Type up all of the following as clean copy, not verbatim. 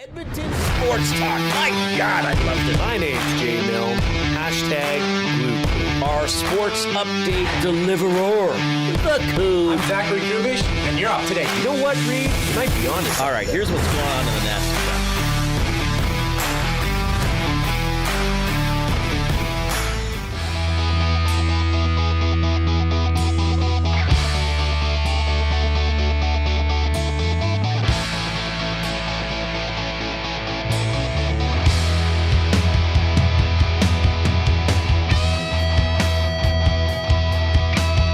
Edmonton Sports Talk. My God, I loved it. My name's Jay Milne. #Blue. Our sports update deliverer, the Coon. I'm Jack Roslovic, and you're up today. You know what, Reid? You might be honest. All right, here's what's going on in the nest.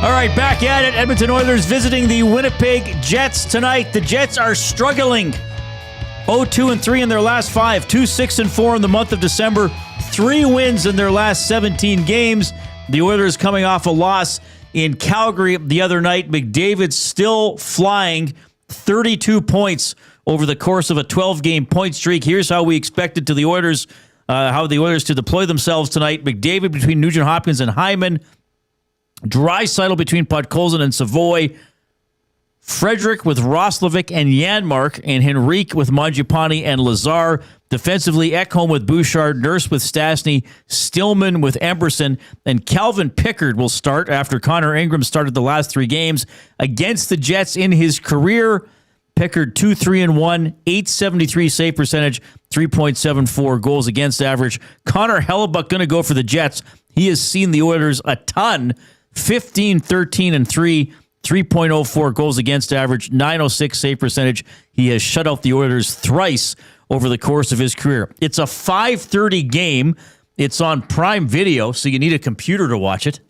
All right, back at it. Edmonton Oilers visiting the Winnipeg Jets tonight. The Jets are struggling. 0-2-3 in their last 5. 2-6-4 in the month of December. 3 wins in their last 17 games. The Oilers coming off a loss in Calgary the other night. McDavid still flying 32 points over the course of a 12-game point streak. Here's how we expected the Oilers to deploy themselves tonight. McDavid between Nugent-Hopkins and Hyman. Draisaitl between Podkolzin and Savoy. Frederic with Roslovic and Janmark. And Henrique with Mangiapane and Lazar. Defensively, Ekholm with Bouchard. Nurse with Stastny. Stillman with Emberson. And Calvin Pickard will start after Connor Ingram started the last 3 games against the Jets in his career. Pickard 2-3-1, .873 save percentage, 3.74 goals against average. Connor Hellebuyck going to go for the Jets. He has seen the Oilers a ton. 15-13-3, 3.04 goals against average, .906 save percentage. He has shut out the Oilers thrice over the course of his career. It's a 5:30 game. It's on Prime Video, so you need a computer to watch it.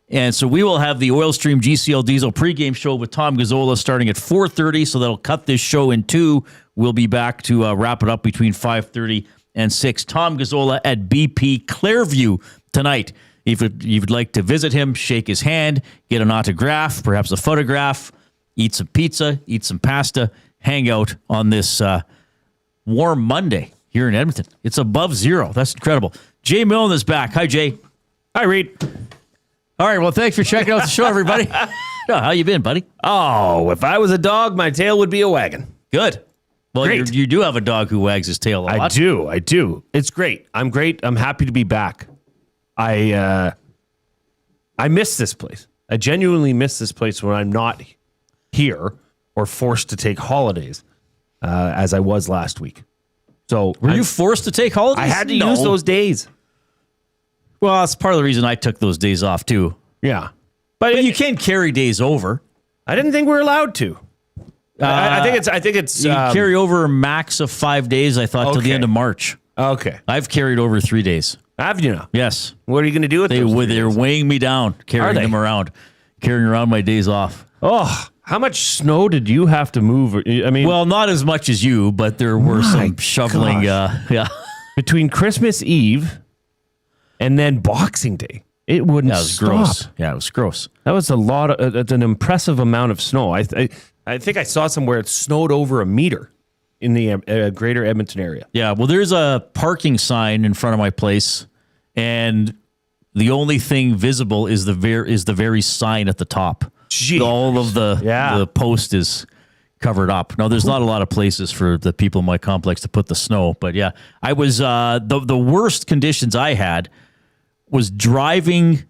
And so we will have the Oil Stream GCL Diesel pregame show with Tom Gazzola starting at 4:30, so that'll cut this show in 2. We'll be back to wrap it up between 5:30 and 6. Tom Gazzola at BP Clairview tonight. If you'd like to visit him, shake his hand, get an autograph, perhaps a photograph, eat some pizza, eat some pasta, hang out on this warm Monday here in Edmonton. It's above 0. That's incredible. Jay Milne is back. Hi, Jay. Hi, Reid. All right, well, thanks for checking out the show, everybody. How you been, buddy? Oh, if I was a dog, my tail would be a wagon. Good. Well, you do have a dog who wags his tail a lot. I do. It's great. I'm great. I'm happy to be back. I miss this place. I genuinely miss this place when I'm not here or forced to take holidays, as I was last week. So, were you forced to take holidays? I had to use those days. Well, that's part of the reason I took those days off too. Yeah, but you can carry days over. I didn't think we were allowed to. I think it's you carry over a max of 5 days. I thought till the end of March. Okay, I've carried over 3 days. Have you now? Yes. What are you going to do with those? They're weighing me down, carrying them around, carrying around my days off. Oh, how much snow did you have to move? I mean, well, not as much as you, but there were some shoveling. Between Christmas Eve and then Boxing Day, it wouldn't stop. Gross. Yeah, it was gross. That was a lot. It's an impressive amount of snow. I think I saw somewhere it snowed over a meter in the greater Edmonton area. Yeah, well, there's a parking sign in front of my place, and the only thing visible is the very sign at the top. Jeez. All of the post is covered up. Now, there's not a lot of places for the people in my complex to put the snow, but yeah, I was the worst conditions I had was driving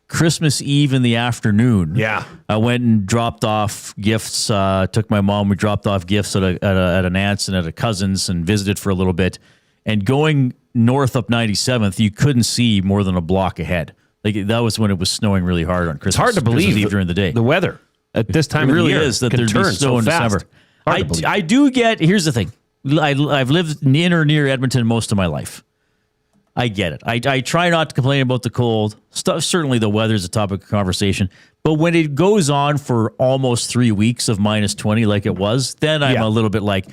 Christmas Eve in the afternoon. Yeah. I went and dropped off gifts, took my mom, we dropped off gifts at an aunt's and at a cousin's and visited for a little bit. And going north up 97th, you couldn't see more than a block ahead. Like that was when it was snowing really hard on Christmas. It's hard to believe Eve during the day. The weather at this time of the year. It really is that there'd be snow in December. I do get, here's the thing. I've lived in or near Edmonton most of my life. I get it. I try not to complain about the cold. Certainly the weather is a topic of conversation. But when it goes on for almost 3 weeks of -20 like it was, then I'm a little bit like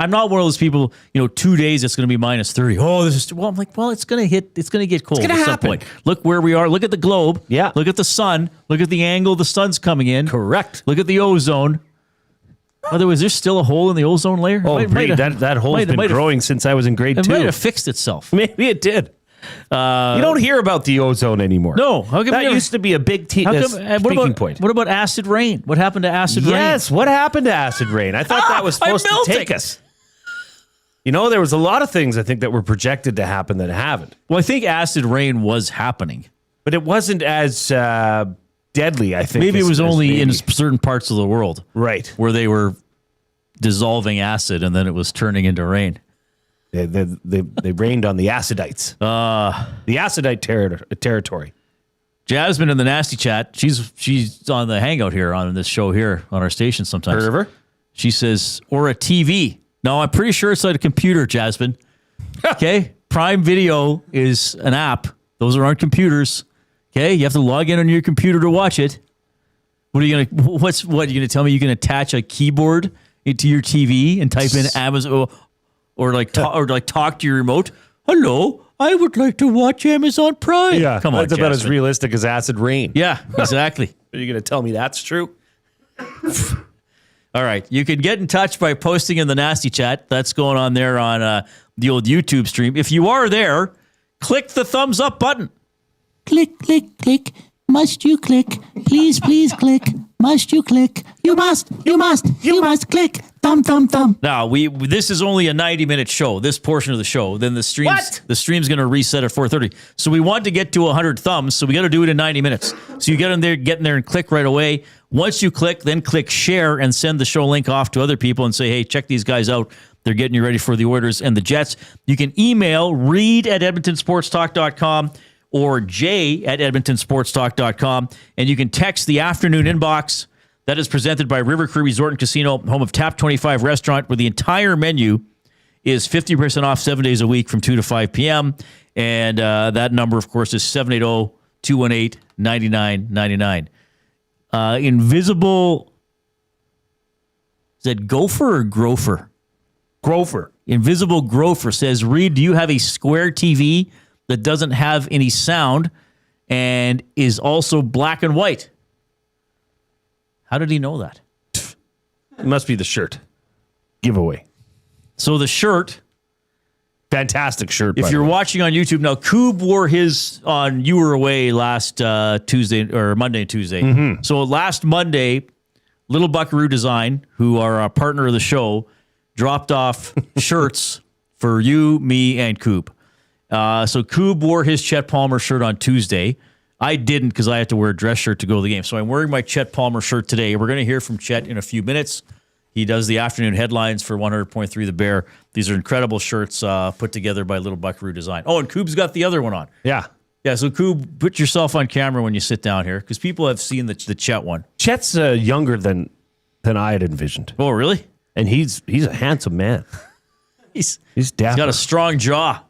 I'm not one of those people, 2 days it's going to be -30. Oh, I'm like, well, it's going to get cold at some point. Look where we are. Look at the globe. Yeah. Look at the sun. Look at the angle the sun's coming in. Correct. Look at the ozone. By the way, is there still a hole in the ozone layer? Oh, that hole's been growing since I was in grade 2. It might have fixed itself. Maybe it did. You don't hear about the ozone anymore. No. That used to be a big speaking point. What about acid rain? What happened to acid rain? Yes, what happened to acid rain? I thought that was supposed to take us. You know, there was a lot of things I think that were projected to happen that haven't. Well, I think acid rain was happening. But it wasn't as deadly, I think. Maybe it was only in maybe. certain parts of the world. Right. Where they were dissolving acid and then it was turning into rain. They rained on the acidites. The acidite territory. Jasmine in the nasty chat, she's on the hangout here on this show here on our station sometimes. Heard of her? She says, or a TV. No, I'm pretty sure it's like a computer, Jasmine. Okay? Prime Video is an app. Those are on computers. Okay? You have to log in on your computer to watch it. What are you gonna tell me you can attach a keyboard into your TV and type in Amazon or talk to your remote? Hello, I would like to watch Amazon Prime. Yeah, come on, that's about as Jasmine. realistic as acid rain. Yeah, exactly. Are you going to tell me that's true? All right. You can get in touch by posting in the nasty chat. That's going on there on the old YouTube stream. If you are there, click the thumbs up button. Click, click, click. Must you click? Please, please click. Must you click? You must click. Thumb, thumb, thumb. Now, this is only a 90-minute show, this portion of the show. Then the stream's going to reset at 4:30. So we want to get to 100 thumbs, so we got to do it in 90 minutes. So you get in there and click right away. Once you click, then click share and send the show link off to other people and say, hey, check these guys out. They're getting you ready for the Oilers and the Jets. You can email reid@edmontonsportstalk.com or jay@edmontonsportstalk.com, and you can text the afternoon inbox. That is presented by River Cree Resort and Casino, home of Tap 25 Restaurant, where the entire menu is 50% off 7 days a week from 2 to 5 p.m. And that number, of course, is 780-218-9999. Invisible, is that Gopher or Grofer? Grover. Invisible Grofer says, Reid, do you have a square TV that doesn't have any sound and is also black and white? How did he know that? It must be the shirt. Giveaway. So the shirt, fantastic shirt. if you're watching on YouTube now, Coob wore his on You Were Away last Tuesday or Monday and Tuesday. Mm-hmm. So last Monday, Little Buckaroo Design, who are a partner of the show, dropped off shirts for you, me, and Coob. So Coob wore his Chet Palmer shirt on Tuesday. I didn't because I had to wear a dress shirt to go to the game. So I'm wearing my Chet Palmer shirt today. We're going to hear from Chet in a few minutes. He does the afternoon headlines for 100.3 The Bear. These are incredible shirts put together by Little Buckaroo Design. Oh, and Coob's got the other one on. Yeah. Yeah, so Coob, put yourself on camera when you sit down here because people have seen the Chet one. Chet's younger than I had envisioned. Oh, really? And he's a handsome man. He's dapper. got a strong jaw.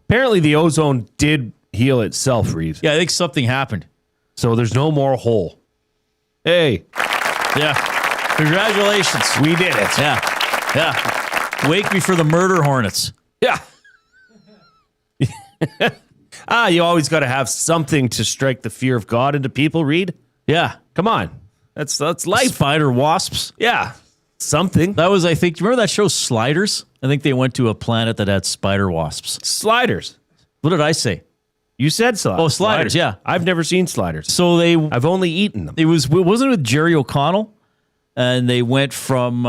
Apparently the ozone did heal itself, Reid. Yeah, I think something happened. So there's no more hole. Hey. Yeah. Congratulations. We did it. Yeah. Wake me for the murder hornets. Yeah. You always got to have something to strike the fear of God into people, Reid. Yeah. Come on. That's life. Spider wasps. Yeah. Something. That was, I think, remember that show Sliders? I think they went to a planet that had spider wasps. Sliders. What did I say? You said sliders. Oh, Sliders, yeah. I've never seen sliders. So I've only eaten them. Wasn't it with Jerry O'Connell? And they went from,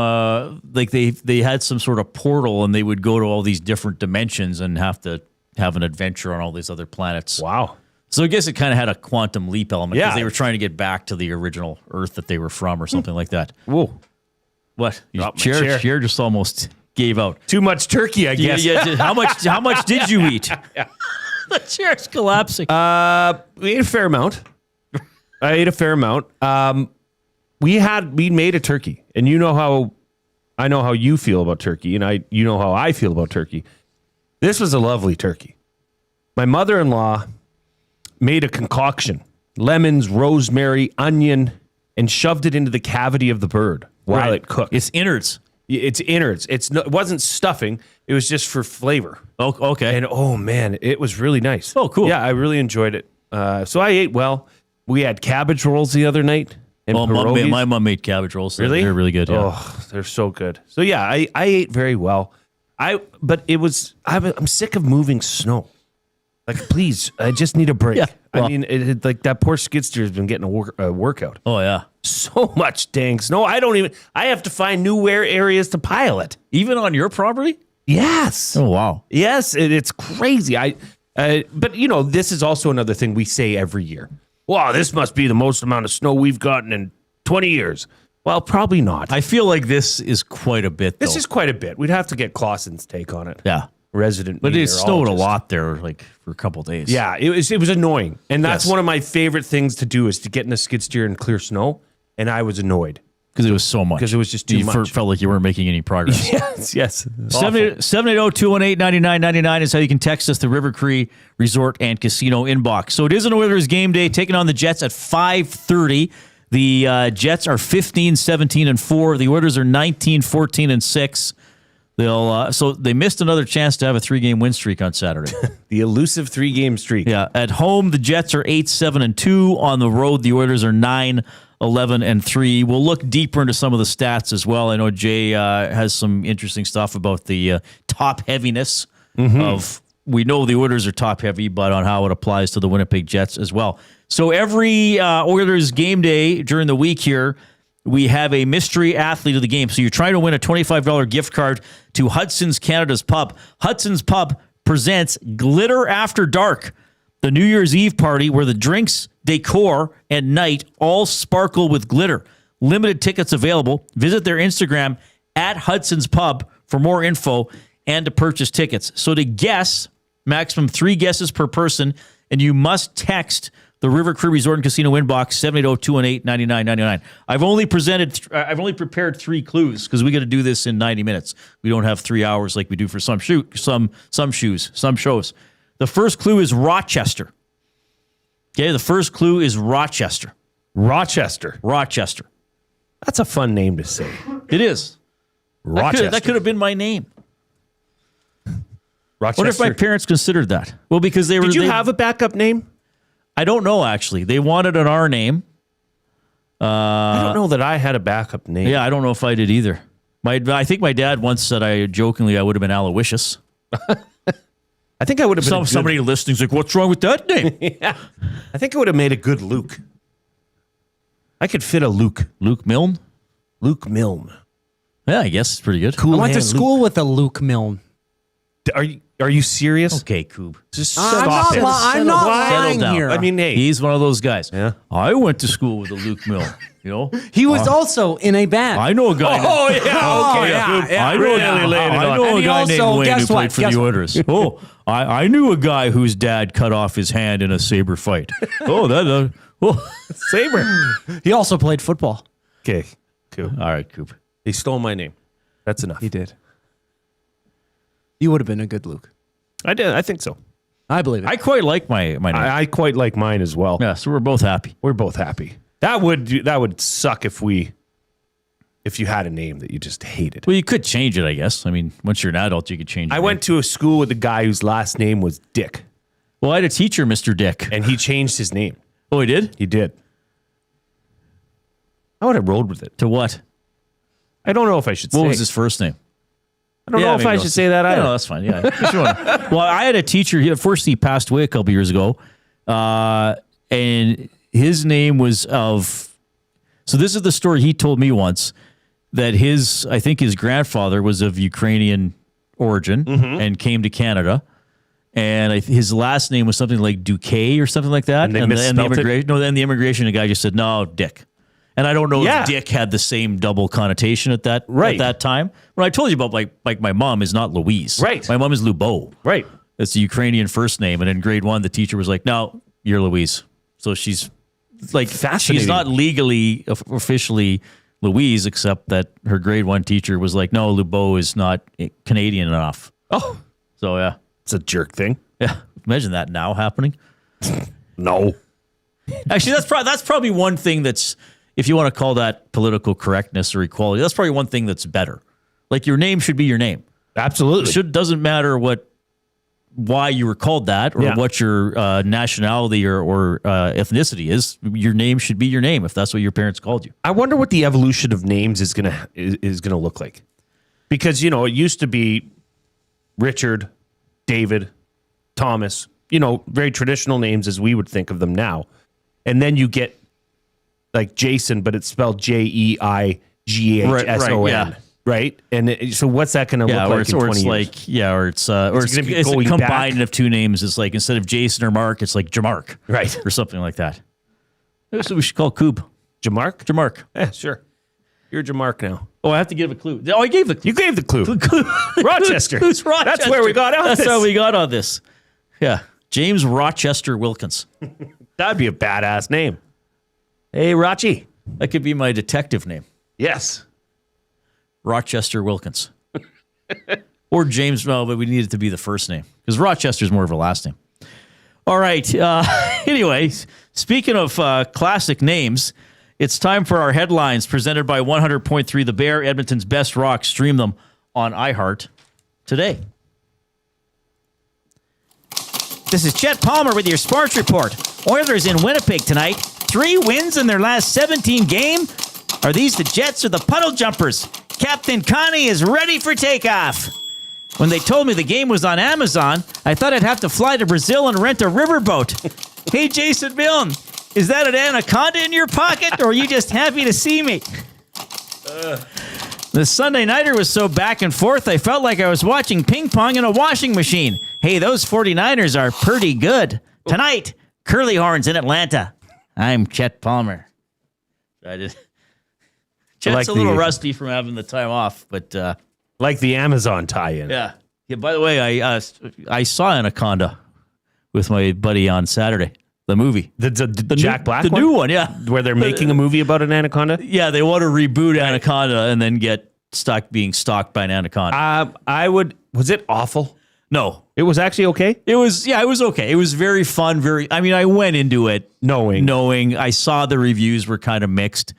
they had some sort of portal and they would go to all these different dimensions and have to have an adventure on all these other planets. Wow. So I guess it kind of had a quantum leap element because Yeah. they were trying to get back to the original Earth that they were from or something like that. Whoa. What? Dropped my chair. Chair just almost gave out. Too much turkey, I guess. Yeah, how much did you eat? The chair's collapsing. We ate a fair amount. I ate a fair amount. We made a turkey, and you know how I know how you feel about turkey, and you know how I feel about turkey. This was a lovely turkey. My mother-in-law made a concoction: lemons, rosemary, onion, and shoved it into the cavity of the bird while it cooked. It's innards. It's innards. It wasn't stuffing. It was just for flavor. Oh, okay. And oh man, it was really nice. Oh, cool. Yeah, I really enjoyed it. So I ate well. We had cabbage rolls the other night. And pierogies. My mom made cabbage rolls. So Really? They're really good. Yeah. Oh, they're so good. So yeah, I ate very well. But I'm sick of moving snow. Like, please, I just need a break. Yeah, well. I mean, like that poor skid steer has been getting a workout. Oh, yeah. So much dang snow. I have to find new areas to pile it. Even on your property? Yes. Oh, wow. Yes, it's crazy. But this is also another thing we say every year. Wow, this must be the most amount of snow we've gotten in 20 years. Well, probably not. I feel like this is quite a bit, though. This is quite a bit. We'd have to get Clausen's take on it. Yeah. Resident But it snowed a meteorologist. lot there, like, for a couple of days. Yeah, it was annoying. And that's Yes. one of my favorite things to do is to get in a skid steer and clear snow. And I was annoyed. Because it was so much. Because it was just too you much. Felt like you weren't making any progress. Yes. 780-218-9999 is how you can text us the River Cree Resort and Casino inbox. So it is an Oilers game day, taking on the Jets at 5:30. The Jets are 15-17-4. The Oilers are 19-14-6. So they missed another chance to have a 3-game win streak on Saturday. The elusive 3-game streak. Yeah, at home the Jets are 8-7-2. On the road the Oilers are 9-11-3. We'll look deeper into some of the stats as well. I know Jay has some interesting stuff about the top heaviness of. We know the Oilers are top heavy, but on how it applies to the Winnipeg Jets as well. So every Oilers game day during the week here, we have a mystery athlete of the game. So you're trying to win a $25 gift card to Hudson's Canada's Pub. Hudson's Pub presents Glitter After Dark, the New Year's Eve party where the drinks, decor, and night all sparkle with glitter. Limited tickets available. Visit their Instagram at Hudson's Pub for more info and to purchase tickets. So to guess, maximum 3 guesses per person, and you must text the River Cree Resort and Casino inbox 780-218-9999. I've only prepared 3 clues because we got to do this in 90 minutes. We don't have 3 hours like we do for some shows. The first clue is Rochester. Okay, the first clue is Rochester. Rochester. That's a fun name to say. It is. Rochester. That could have been my name. Rochester. What if my parents considered that? Well, because they were. Did you have a backup name? I don't know, actually. They wanted an R name. I don't know that I had a backup name. Yeah, I don't know if I did either. I think my dad once said I would have been Aloysius. I think I would have been Somebody listening's like, what's wrong with that name? Yeah. I think it would have made a good Luke. I could fit a Luke. Luke Milne? Luke Milne. Yeah, I guess it's pretty good. Cool. I went to hand school with a Luke Milne. Are you serious? Okay, Coob. Just I'm stop not, it. I'm not Settle lying down. here. I mean, hey. He's one of those guys. Yeah. I went to school with a Luke Milne. You know? he was also in a band. I know a guy. Oh, yeah. Okay. yeah, Coob. yeah. I know, Really laid it I on. know And a he guy also- named Wayne who guess played what? for Guess the what? Oilers. Oh, I knew a guy whose dad cut off his hand in a saber fight. Saber. He also played football. Okay. Cool. All right, Coop. He stole my name. That's enough. He did. You would have been a good Luke. I did. I think so. I believe it. I quite like my name. I quite like mine as well. Yeah, so we're both happy. We're both happy. That would suck if you had a name that you just hated. Well, you could change it, I guess. I mean, once you're an adult, you could change it. I went to a school with a guy whose last name was Dick, Well, I had a teacher, Mr. Dick. and he changed his name. Oh, he did? He did. I would have rolled with it. To what? I don't know if I should say. What was his first name? I don't know if I should say that either. No, that's fine. Yeah. If you want. Well, I had a teacher. He passed away a couple years ago, and his name was of. So this is the story he told me once that I think his grandfather was of Ukrainian origin and came to Canada, and his last name was something like Duque or something like that. And they misspelled it? Then the immigration guy just said no, Dick. And I don't know Yeah. if Dick had the same double connotation at that time. When I told you about like my mom is not Louise. Right. My mom is Lubo. Right. It's the Ukrainian first name. And in grade 1, the teacher was like, no, you're Louise. So she's like, Fascinating. she's not legally, officially Louise, except that her grade 1 teacher was like, no, Lubo is not Canadian enough. Oh, So yeah. it's a jerk thing. Yeah. Imagine that now happening. No. Actually, that's probably one thing that's, if you want to call that political correctness or equality, that's probably one thing that's better. Like your name should be your name. Absolutely. Doesn't matter why you were called that or Yeah. what your nationality or ethnicity is. Your name should be your name if that's what your parents called you. I wonder what the evolution of names is gonna look like, because it used to be Richard, David, Thomas. Very traditional names as we would think of them now, and then you get like Jason, but it's spelled Jeighason. right? And so what's that going to look like in 20 years? Or It's gonna be it's a going combined back. of two names. It's like instead of Jason or Mark, it's like Janmark. Right. Or something like that. That's what we should call Coob. Janmark? Janmark. Yeah, sure. You're Janmark now. Oh, I have to give a clue. Oh, I gave the clue. You gave the clue. Rochester. Who's Rochester? That's where we got on That's this. how we got on this. Yeah. James Rochester Wilkins. That'd be a badass name. Hey, Rochi. That could be my detective name. Yes. Rochester Wilkins. Or James, well, but we need it to be the first name because Rochester's more of a last name. All right. Anyway, speaking of classic names, it's time for our headlines presented by 100.3 The Bear, Edmonton's best rock. Stream them on iHeart today. This is Chet Palmer with your sports report. Oilers in Winnipeg tonight. 3 wins in their last 17 games. Are these the Jets or the Puddle Jumpers? Captain Connie is ready for takeoff. When they told me the game was on Amazon, I thought I'd have to fly to Brazil and rent a riverboat. Hey, Jason Milne, is that an anaconda in your pocket, or are you just happy to see me? The Sunday Nighter was so back and forth, I felt like I was watching ping pong in a washing machine. Hey, those 49ers are pretty good. Tonight, Curly Horns in Atlanta. I'm Chet Palmer. Chet's like a little the- rusty from having the time off, but Like the Amazon tie-in. yeah. By the way, I saw Anaconda with my buddy on Saturday. The movie, The Jack Black the one? new one, yeah. Where they're making a movie about an anaconda? Yeah, they want to reboot Anaconda and then get being stalked by an anaconda. Was it awful? No, It was actually okay? it was okay. It was very fun. I went into it knowing I saw the reviews were kind of mixed.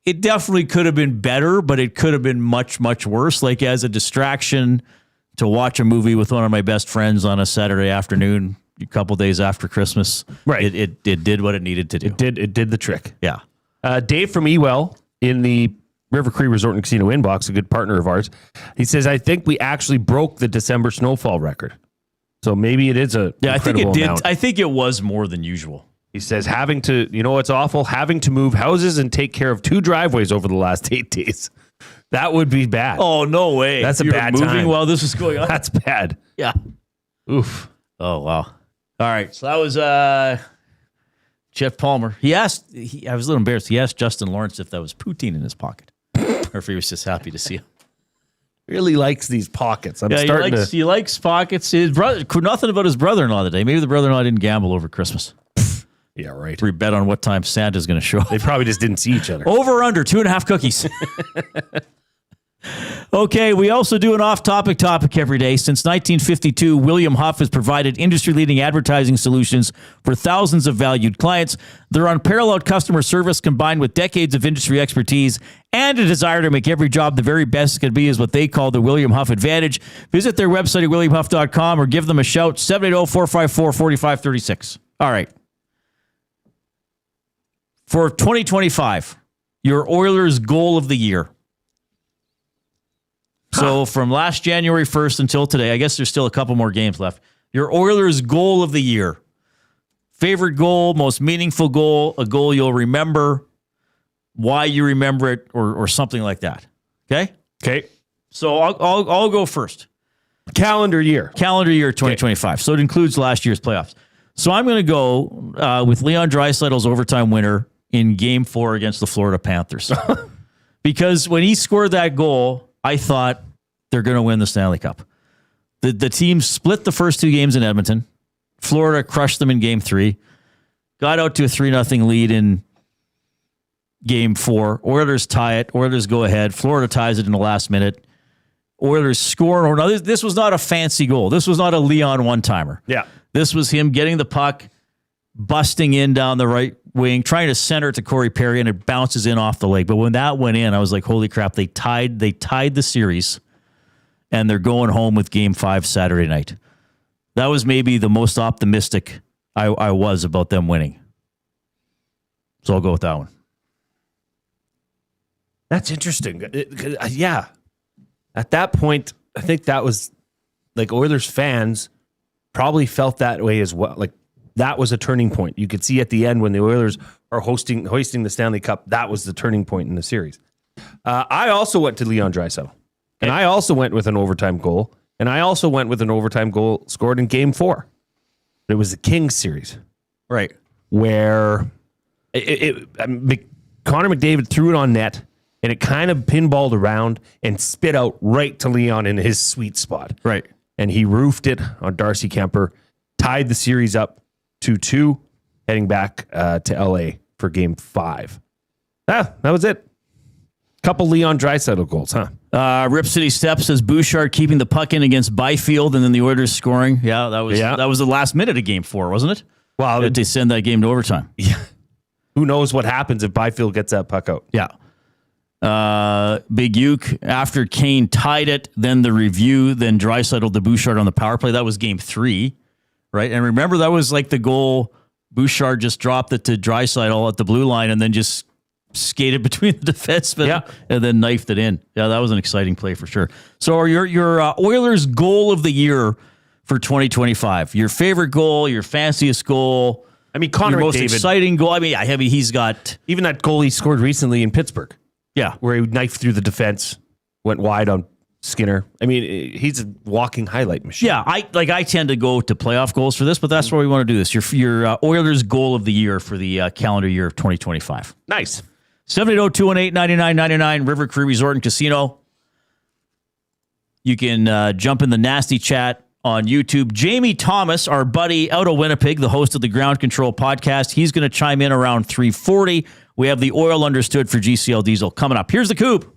It definitely could have been better, but it could have been much, much worse. Like as a distraction to watch a movie with one of my best friends on a Saturday afternoon, a couple days after Christmas. Right. It did what it needed to do. It did the trick. Yeah. Dave from Ewell in the River Cree Resort and Casino inbox, a good partner of ours, he says, I think we actually broke the December snowfall record. So maybe it is a I think it incredible did. amount. I think it was more than usual. He says having to, what's awful? Having to move houses and take care of 2 driveways over the last 8 days. That would be bad. Oh, no way. That's a You were bad moving time. while this was going on. That's bad. Yeah. Oof. Oh, wow. All right. So that was Jeff Palmer. I was a little embarrassed. He asked Justin Lawrence if that was poutine in his pocket or if he was just happy to see him. Really likes these pockets. I'm Yeah, starting to. he likes pockets. His brother, nothing about his brother-in-law today. Maybe the brother-in-law didn't gamble over Christmas. Yeah, right. We bet on what time Santa's going to show up. They probably just didn't see each other. Over or under 2.5 cookies. Okay, we also do an off-topic topic every day. Since 1952, William Huff has provided industry-leading advertising solutions for thousands of valued clients. Their unparalleled customer service combined with decades of industry expertise and a desire to make every job the very best it can be is what they call the William Huff Advantage. Visit their website at williamhuff.com or give them a shout, 780-454-4536. All right. For 2025, your Oilers goal of the year. So from last January 1st until today, I guess there's still a couple more games left. Your Oilers goal of the year. Favorite goal, most meaningful goal, a goal you'll remember, why you remember it, or something like that. Okay? Okay. So I'll go first. Calendar year. Calendar year 2025. Okay. So it includes last year's playoffs. So I'm going to go with Leon Draisaitl's overtime winner in Game 4 against the Florida Panthers. Because when he scored that goal, I thought they're going to win the Stanley Cup. The team split the first 2 games in Edmonton. Florida crushed them in Game 3. Got out to a 3-0 lead in Game 4. Oilers tie it. Oilers go ahead. Florida ties it in the last minute. Oilers score. Now, this was not a fancy goal. This was not a Leon one-timer. Yeah. This was him getting the puck, busting in down the right wing, trying to center it to Corey Perry, and it bounces in off the leg. But when that went in, I was like, holy crap, they tied the series, and they're going home with Game 5 Saturday night. That was maybe the most optimistic I was about them winning. So I'll go with that one. That's interesting. Yeah. At that point, I think that was like Oilers fans probably felt that way as well. Like that was a turning point. You could see at the end when the Oilers are hoisting the Stanley Cup, that was the turning point in the series. I also went to Leon Draisaitl. And I also went with an overtime goal. And I also went with an overtime goal scored in Game 4. It was the Kings series. Right. Where Connor McDavid threw it on net, and it kind of pinballed around and spit out right to Leon in his sweet spot. Right. And he roofed it on Darcy Kemper, tied the series up 2-2, heading back to LA for Game 5. That was it. Couple Leon Draisaitl goals, huh? Rip City Steps says Bouchard keeping the puck in against Byfield, and then the Oilers scoring. Yeah, that was the last minute of Game 4, wasn't it? Well, they send that game to overtime. Yeah. Who knows what happens if Byfield gets that puck out? Yeah. Big Uke, after Kane tied it, then the review, then Draisaitl to Bouchard on the power play. That was Game 3, right? And remember, that was like the goal. Bouchard just dropped it to Draisaitl at the blue line and then just skated between the defensemen and then knifed it in. Yeah, that was an exciting play for sure. So your Oilers goal of the year for 2025, your favorite goal, your fanciest goal, I mean, Connor your most McDavid, exciting goal. I mean, he's got even that goal he scored recently in Pittsburgh. Yeah, where he knifed through the defense, went wide on Skinner. I mean, he's a walking highlight machine. Yeah, I tend to go to playoff goals for this, but that's where we want to do this. Your Oilers goal of the year for the calendar year of 2025. Nice. 780-218-9999, River Cree Resort and Casino. You can jump in the nasty chat on YouTube. Jamie Thomas, our buddy out of Winnipeg, the host of the Ground Control podcast, he's going to chime in around 3:40. We have the oil understood for GCL Diesel coming up. Here's the Coop.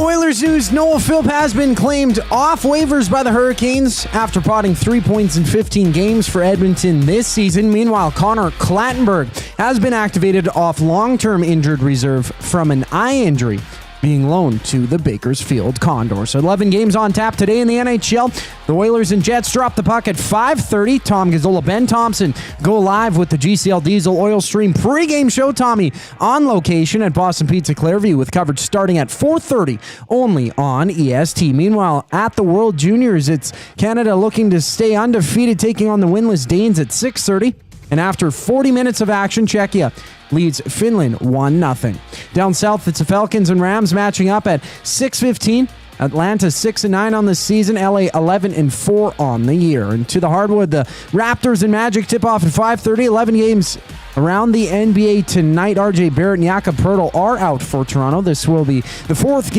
Oilers news, Noah Philp has been claimed off waivers by the Hurricanes after potting 3 points in 15 games for Edmonton this season. Meanwhile, Connor Clattenburg has been activated off long-term injured reserve from an eye injury, being loaned to the Bakersfield Condors. 11 games on tap today in the NHL. The Oilers and Jets drop the puck at 5:30. Tom Gazzola, Ben Thompson go live with the GCL Diesel Oil Stream pregame show. Tommy on location at Boston Pizza Clairview with coverage starting at 4:30 only on EST. Meanwhile, at the World Juniors, it's Canada looking to stay undefeated, taking on the winless Danes at 6:30. And after 40 minutes of action, Czechia leads Finland 1-0. Down south, it's the Falcons and Rams matching up at 6:15. Atlanta 6-9 on the season. LA 11-4 on the year. And to the hardwood, the Raptors and Magic tip off at 5:30. 11 games around the NBA tonight. RJ Barrett and Jakob Poeltl are out for Toronto. This will be the fourth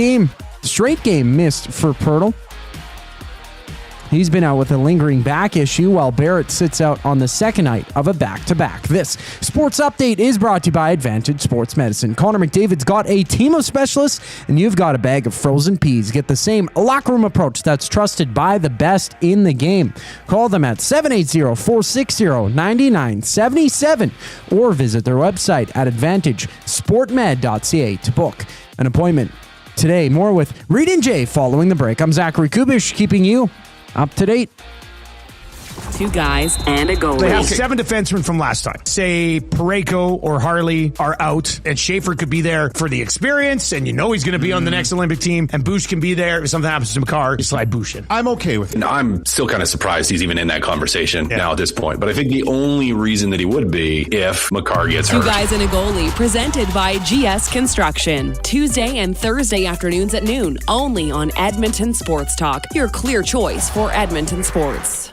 straight game missed for Poeltl. He's been out with a lingering back issue while Barrett sits out on the second night of a back-to-back. This sports update is brought to you by Advantage Sports Medicine. Connor McDavid's got a team of specialists, and you've got a bag of frozen peas. Get the same locker room approach that's trusted by the best in the game. Call them at 780-460-9977 or visit their website at advantagesportmed.ca to book an appointment today. More with Reid and Jay following the break. I'm Zachary Kubish, keeping you up to date. Two guys and a goalie. They have 7 defensemen from last time. Say Parayko or Harley are out, and Schaefer could be there for the experience, and you know he's going to be on the next Olympic team, and Bush can be there. If something happens to Makar, you slide Bush in. I'm okay with it. No, I'm still kind of surprised he's even in that conversation now at this point. But I think the only reason that he would be if Makar gets hurt. Two guys and a goalie, presented by GS Construction. Tuesday and Thursday afternoons at noon, only on Edmonton Sports Talk, your clear choice for Edmonton sports.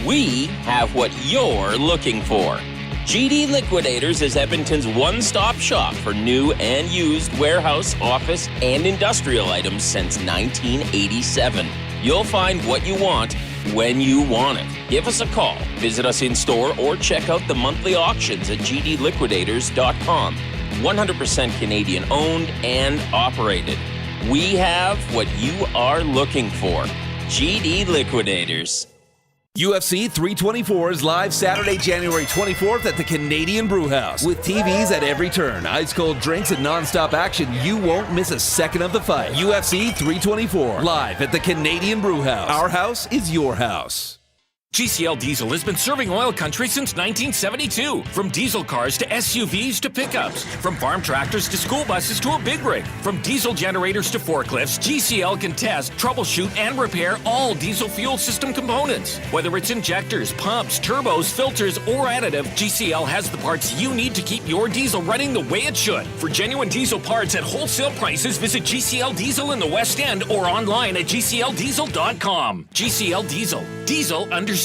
We have what you're looking for. GD Liquidators is Edmonton's one-stop shop for new and used warehouse, office, and industrial items since 1987. You'll find what you want when you want it. Give us a call, visit us in-store, or check out the monthly auctions at gdliquidators.com. 100% Canadian-owned and operated. We have what you are looking for. GD Liquidators. UFC 324 is live Saturday, January 24th at the Canadian Brewhouse. With TVs at every turn, ice-cold drinks, and non-stop action, you won't miss a second of the fight. UFC 324, live at the Canadian Brewhouse. Our house is your house. GCL Diesel has been serving oil country since 1972. From diesel cars to SUVs to pickups. From farm tractors to school buses to a big rig. From diesel generators to forklifts, GCL can test, troubleshoot, and repair all diesel fuel system components. Whether it's injectors, pumps, turbos, filters, or additive, GCL has the parts you need to keep your diesel running the way it should. For genuine diesel parts at wholesale prices, visit GCL Diesel in the West End or online at gcldiesel.com. GCL Diesel. Diesel understood.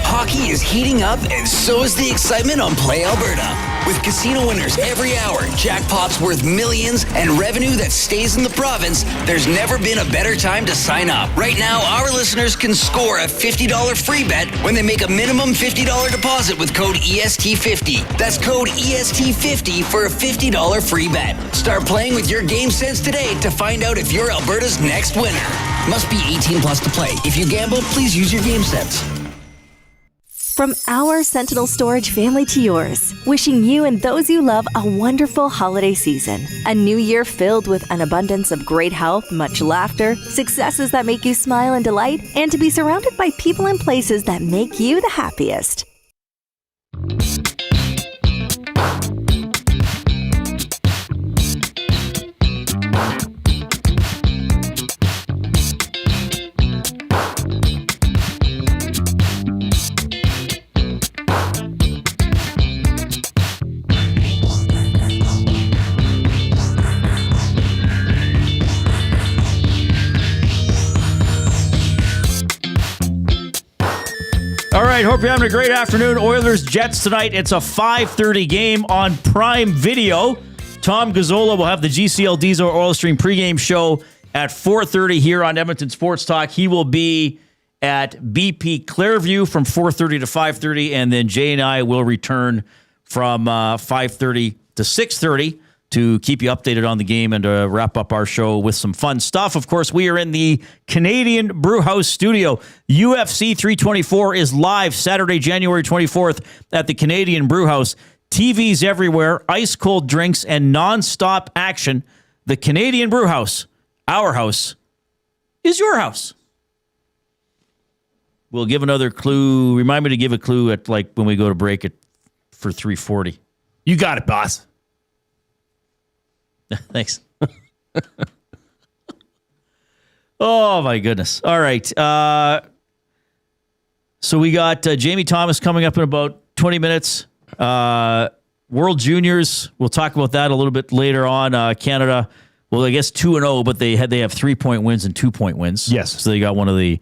Hockey is heating up, and so is the excitement on Play Alberta. With casino winners every hour, jackpots worth millions, and revenue that stays in the province, there's never been a better time to sign up. Right now, our listeners can score a $50 free bet when they make a minimum $50 deposit with code EST50. That's code EST50 for a $50 free bet. Start playing with your game sense today to find out if you're Alberta's next winner. Must be 18 plus to play. If you gamble, please use your game sense. From our Sentinel Storage family to yours, wishing you and those you love a wonderful holiday season. A new year filled with an abundance of great health, much laughter, successes that make you smile and delight, and to be surrounded by people and places that make you the happiest. All right, hope you're having a great afternoon. Oilers Jets tonight. It's a 5:30 game on Prime Video. Tom Gazzola will have the GCL Diesel Oil Stream pregame show at 4:30 here on Edmonton Sports Talk. He will be at BP Clearview from 4:30 to 5:30, and then Jay and I will return from 5:30 to 6:30 to keep you updated on the game and to wrap up our show with some fun stuff. Of course, we are in the Canadian Brewhouse studio. UFC 324 is live Saturday, January 24th at the Canadian Brewhouse. TVs everywhere, ice-cold drinks, and non-stop action. The Canadian Brewhouse, our house, is your house. We'll give another clue. Remind me to give a clue at like when we go to break it for 3:40. You got it, boss. Thanks. Oh, my goodness. All right. So we got Jamie Thomas coming up in about 20 minutes. World Juniors, we'll talk about that a little bit later on. Canada, well, I guess 2-0, but they have 3-point wins and 2-point wins. Yes. So they got one of the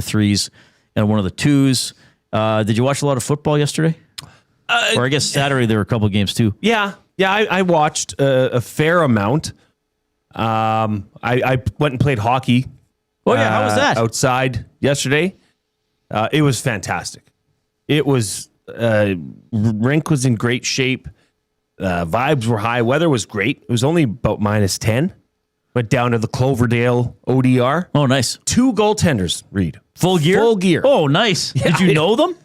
threes and one of the twos. Did you watch a lot of football yesterday? Or I guess Saturday there were a couple of games too. Yeah, I watched a fair amount. I went and played hockey. Oh, yeah, how was that? Outside yesterday. It was fantastic. It was, rink was in great shape. Vibes were high. Weather was great. It was only about -10. Went down to the Cloverdale ODR. Oh, nice. 2 goaltenders, Reid. Full gear? Full gear. Oh, nice. Yeah, Did you know them?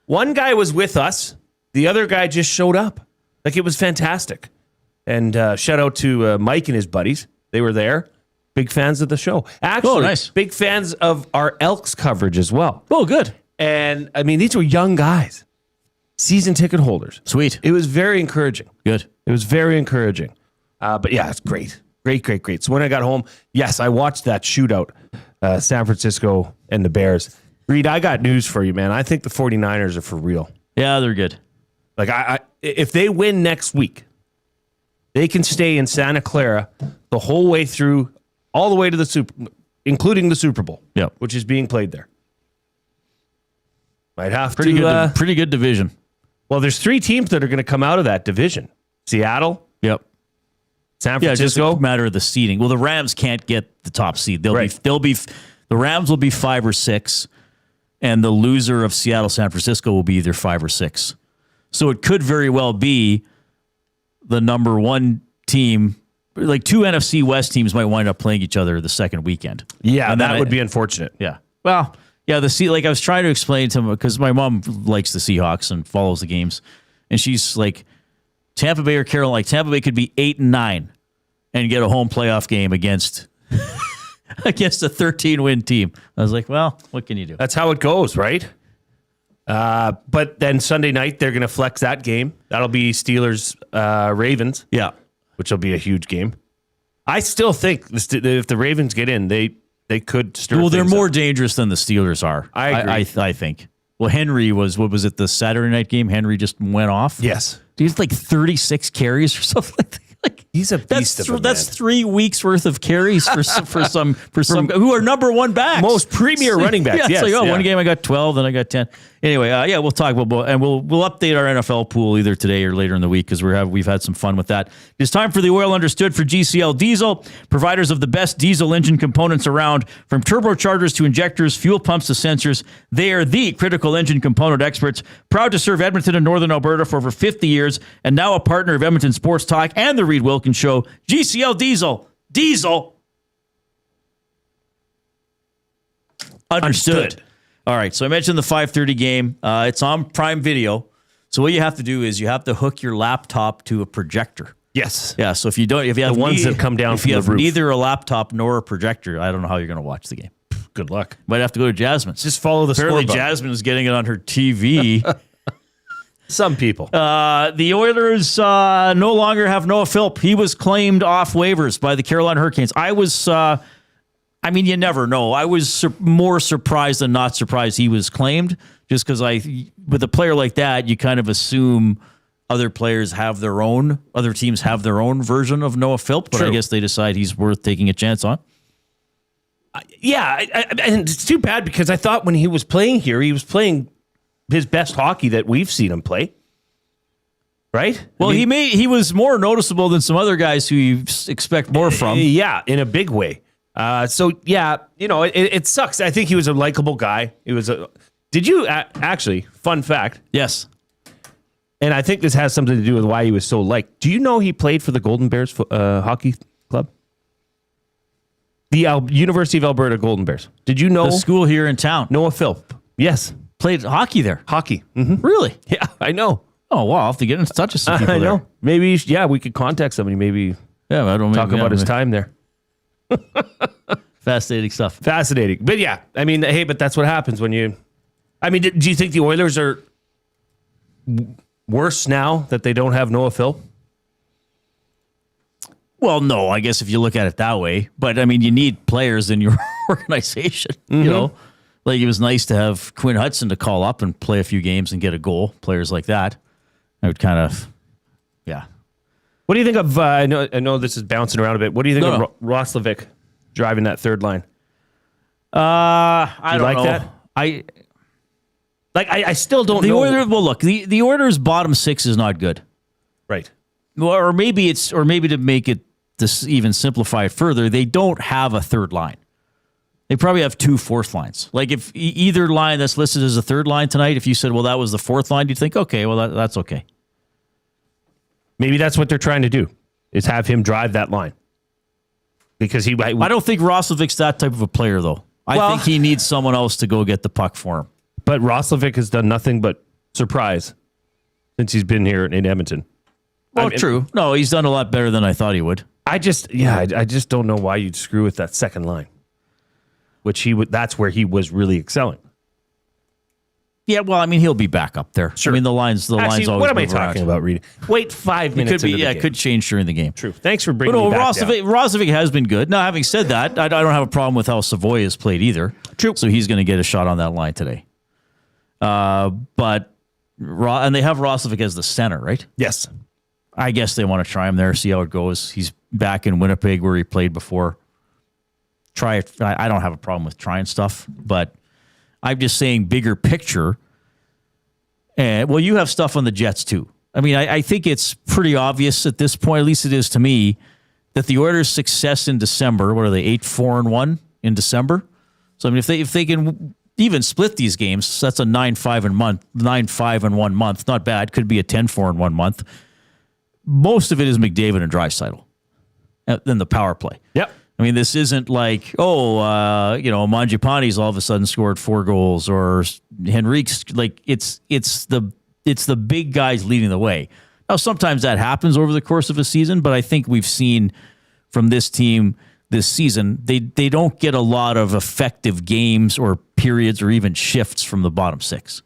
One guy was with us. The other guy just showed up. Like, it was fantastic. And shout out to Mike and his buddies. They were there. Big fans of the show. Actually, nice. Big fans of our Elks coverage as well. Oh, good. And, I mean, these were young guys. Season ticket holders. Sweet. It was very encouraging. Good. It was very encouraging. But, yeah, it's great. Great. So when I got home, yes, I watched that shootout, San Francisco and the Bears. Reid, I got news for you, man. I think the 49ers are for real. Yeah, they're good. Like, if they win next week, they can stay in Santa Clara the whole way through, all the way to the including the Super Bowl, yep, which is being played there. Might have pretty to. Pretty good division. Well, there's 3 teams that are going to come out of that division: Seattle, yep, San Francisco. Yeah, just a matter of the seeding. Well, the Rams can't get the top seed. The Rams will be 5 or 6, and the loser of Seattle, San Francisco will be either 5 or 6. So it could very well be the number 1 team. Like 2 NFC West teams might wind up playing each other the second weekend. Yeah, and that would be unfortunate. Yeah. Well, yeah, like I was trying to explain to him, because my mom likes the Seahawks and follows the games, and she's like, Tampa Bay or Carolina, like Tampa Bay could be 8-9 and get a home playoff game against against a 13-win team. I was like, well, what can you do? That's how it goes, right? But then Sunday night, they're going to flex that game. That'll be Steelers Ravens. Yeah. Which will be a huge game. I still think if the Ravens get in, they could stir. Well, they're things more up. dangerous than the Steelers are. I agree. I think. Well, Henry was, what was it, the Saturday night game? Henry just went off? Yes. He's like 36 carries or something like that. Like, he's a beast of a man. That's 3 weeks worth of carries for some who are number one backs. Most premier running backs. Yeah, yes, it's like, one game I got 12, then I got 10. Anyway, we'll talk about, and we'll update our NFL pool either today or later in the week because we've had some fun with that. It's time for the Oil Understood for GCL Diesel, providers of the best diesel engine components around, from turbochargers to injectors, fuel pumps to sensors. They are the critical engine component experts, proud to serve Edmonton and Northern Alberta for over 50 years, and now a partner of Edmonton Sports Talk and the Reid Wilkins Show. GCL Diesel. Diesel. Understood. All right, so I mentioned the 5:30 game. It's on Prime Video. So what you have to do is you have to hook your laptop to a projector. Yes. Yeah, so if you have the ones that come down if from you the have roof. neither a laptop nor a projector, I don't know how you're going to watch the game. Good luck. Might have to go to Jasmine's. Just follow the Apparently score button. Jasmine is getting it on her TV. Some people. The Oilers no longer have Noah Philp. He was claimed off waivers by the Carolina Hurricanes. You never know. I was more surprised than not surprised he was claimed, just because with a player like that, you kind of assume other teams have their own version of Noah Philp, but True. I guess they decide he's worth taking a chance on. And it's too bad because I thought when he was playing here, he was playing his best hockey that we've seen him play. Right? Well, he was more noticeable than some other guys who you expect more from. Yeah, in a big way. It sucks. I think he was a likable guy. Did you actually, fun fact. Yes. And I think this has something to do with why he was so liked. Do you know he played for the Golden Bears hockey club? The University of Alberta Golden Bears. Did you know? The school here in town. Noah Philp. Yes. Played hockey there. Hockey. Mm-hmm. Really? Yeah, I know. Oh, wow. I'll have to get in touch with some people I know. there. Maybe, we could contact somebody. Maybe talk about his time there. Fascinating stuff. Fascinating. But yeah, but that's what happens when you... do you think the Oilers are worse now that they don't have Noah Philp? Well, no, I guess if you look at it that way. But, you need players in your organization, Mm-hmm. you know? Like, it was nice to have Quinn Hudson to call up and play a few games and get a goal. Players like that. I would kind of, yeah. What do you think of, I know this is bouncing around a bit. What do you think of Roslovic driving that third line? I don't know. That? I still don't the know. Oilers, well, look, the Oilers' bottom six is not good. Right. Or maybe to make it this even simplify it further, they don't have a third line. They probably have 2 fourth lines. Like if either line that's listed as a third line tonight, if you said, well, that was the fourth line, you'd think, okay, well, that's okay. Maybe that's what they're trying to do, is have him drive that line. Because I don't think Roslovic's that type of a player, though. I think he needs someone else to go get the puck for him. But Roslovic has done nothing but surprise since he's been here in Edmonton. Well, true. No, he's done a lot better than I thought he would. I just don't know why you'd screw with that second line, which that's where he was really excelling. Yeah, well, he'll be back up there. Sure. The lines always what am I move talking around. about, Reid? Wait 5 minutes into the game. It could change during the game. True. Thanks for bringing me back down. Roslovic has been good. Now, having said that, I don't have a problem with how Savoy has played either. True. So he's going to get a shot on that line today. And they have Roslovic as the center, right? Yes. I guess they want to try him there, see how it goes. He's back in Winnipeg where he played before. Try it. I don't have a problem with trying stuff, but I'm just saying bigger picture. And well, you have stuff on the Jets too. I think it's pretty obvious at this point, at least it is to me, that the Oilers' success in December, what are they, 8-4-1 in December? So if they can even split these games, that's a 9-5-1 month. Not bad. Could be a 10-4-1 month. Most of it is McDavid and Draisaitl. Then the power play. Yep. This isn't like, Mangiapane's all of a sudden scored 4 goals or Henrique's, like it's the big guys leading the way. Now, sometimes that happens over the course of a season, but I think we've seen from this team this season, they don't get a lot of effective games or periods or even shifts from the bottom six.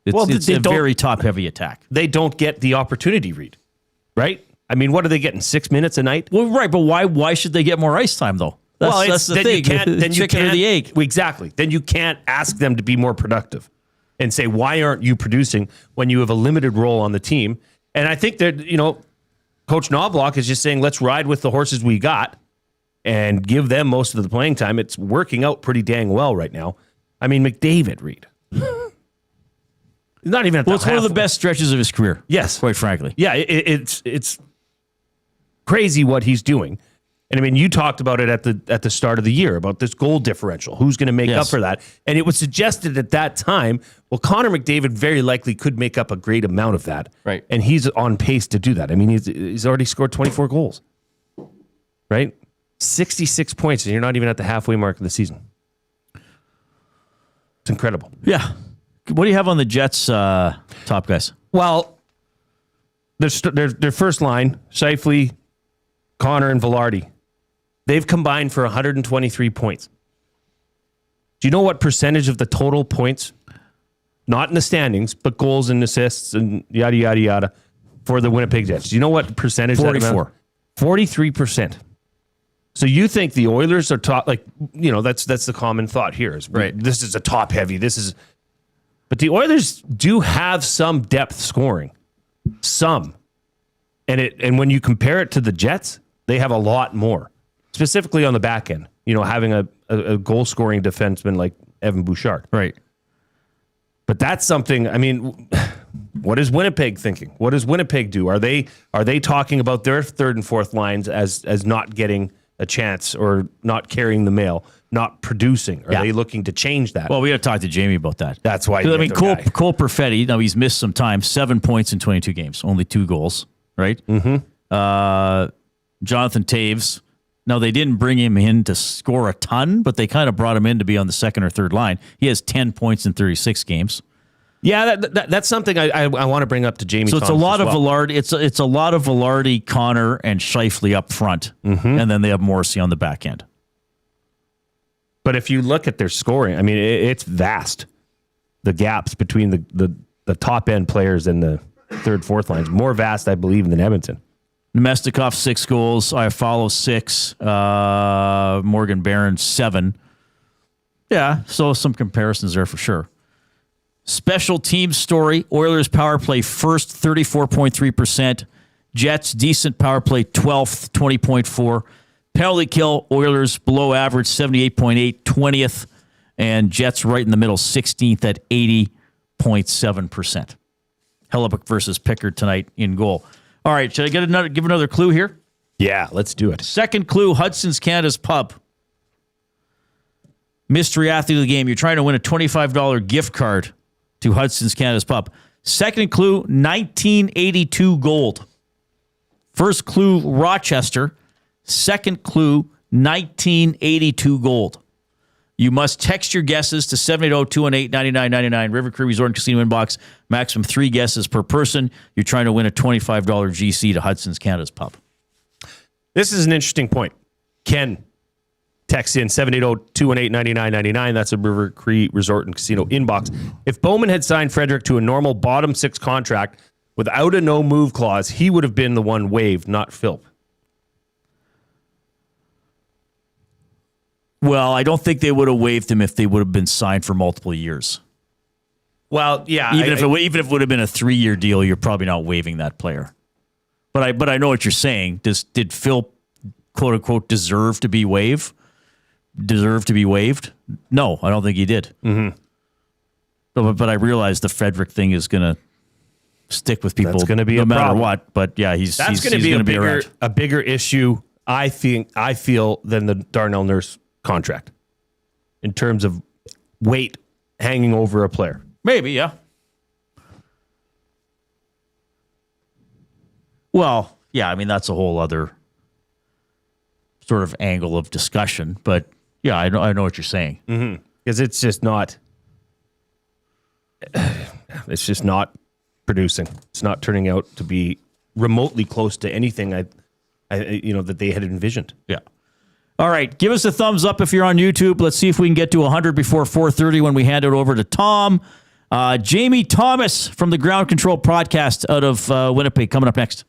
It's a very top-heavy attack. They don't get the opportunity, Reid, right? I mean, what are they getting, 6 minutes a night? Well, right, but why should they get more ice time, though? That's the thing. Then you chicken can't, or the egg. Exactly. Then you can't ask them to be more productive and say, why aren't you producing when you have a limited role on the team? And I think that, Coach Knoblauch is just saying, let's ride with the horses we got and give them most of the playing time. It's working out pretty dang well right now. I mean, McDavid, Reid. Not even at it's one of the best stretches of his career. Yes. Quite frankly. Yeah, it's crazy what he's doing. And I mean, you talked about it at the start of the year about this goal differential. Who's going to make up for that? And it was suggested at that time, well, Connor McDavid very likely could make up a great amount of that. Right. And he's on pace to do that. I mean, he's already scored 24 goals. Right? 66 points, and you're not even at the halfway mark of the season. It's incredible. Yeah. What do you have on the Jets top guys? Well, their first line, Scheifele, Connor, and Velarde, they've combined for 123 points. Do you know what percentage of the total points, not in the standings, but goals and assists and yada, yada, yada, for the Winnipeg Jets? Do you know what percentage? 44. 43%. So you think the Oilers are top, that's the common thought here. Right. This is a top heavy. But the Oilers do have some depth scoring. Some. And when you compare it to the Jets, they have a lot more. Specifically on the back end. Having a goal-scoring defenseman like Evan Bouchard. Right. But that's something, I mean, what is Winnipeg thinking? What does Winnipeg do? Are they talking about their third and fourth lines as not getting a chance or not carrying the mail, not producing? Are they looking to change that? Well, we got to talk to Jamie about that. That's why. Cole Perfetti, now he's missed some time, 7 points in 22 games, only 2 goals, right? Mm-hmm. Jonathan Taves, now they didn't bring him in to score a ton, but they kind of brought him in to be on the second or third line. He has 10 points in 36 games. Yeah, that's something I want to bring up to Jamie. So it's a lot of Velarde. It's a lot of Velarde, Connor, and Scheifele up front, and then they have Morrissey on the back end. But if you look at their scoring, I mean, it's vast. The gaps between the top end players and the third, fourth lines more vast, I believe, than Edmonton. Nemestikov 6 goals, Iafallo 6, Morgan Barron 7. Yeah, so some comparisons there for sure. Special teams story, Oilers power play first, 34.3%. Jets, decent power play 12th, 20.4%. Penalty kill, Oilers below average, 78.8%, 20th. And Jets right in the middle, 16th at 80.7%. Hellebuyck versus Pickard tonight in goal. All right, should I give another clue here? Yeah, let's do it. Second clue, Hudson's Canada's Pub. Mystery athlete of the game. You're trying to win a $25 gift card to Hudson's Canada's Pub. Second clue, 1982 gold. First clue, Rochester. Second clue, 1982 gold. You must text your guesses to 780-218-9999. River Cree Resort and Casino inbox. Maximum 3 guesses per person. You're trying to win a $25 GC to Hudson's Canada's Pub. This is an interesting point. Ken texts in 780-218-9999. That's a River Cree Resort and Casino inbox. If Bowman had signed Frederic to a normal bottom 6 contract without a no-move clause, he would have been the one waived, not Philp. Well, I don't think they would have waived him if they would have been signed for multiple years. Well, yeah. Even if it would have been a 3-year deal, you're probably not waiving that player. But I know what you're saying. Did Phil, quote unquote, deserve to be waived? No, I don't think he did. Mm-hmm. But I realize the Frederic thing is going to stick with people. That's going to be no a matter problem. what. But yeah, he's going to be a bigger issue. I feel than the Darnell Nurse contract in terms of weight hanging over a player. Maybe, yeah. Well, yeah, I mean, that's a whole other sort of angle of discussion. But yeah, I know what you're saying. Because it's just not producing. It's not turning out to be remotely close to anything that they had envisioned. Yeah. All right, give us a thumbs up if you're on YouTube. Let's see if we can get to 100 before 4:30 when we hand it over to Tom. Jamie Thomas from the Ground Control podcast out of Winnipeg coming up next.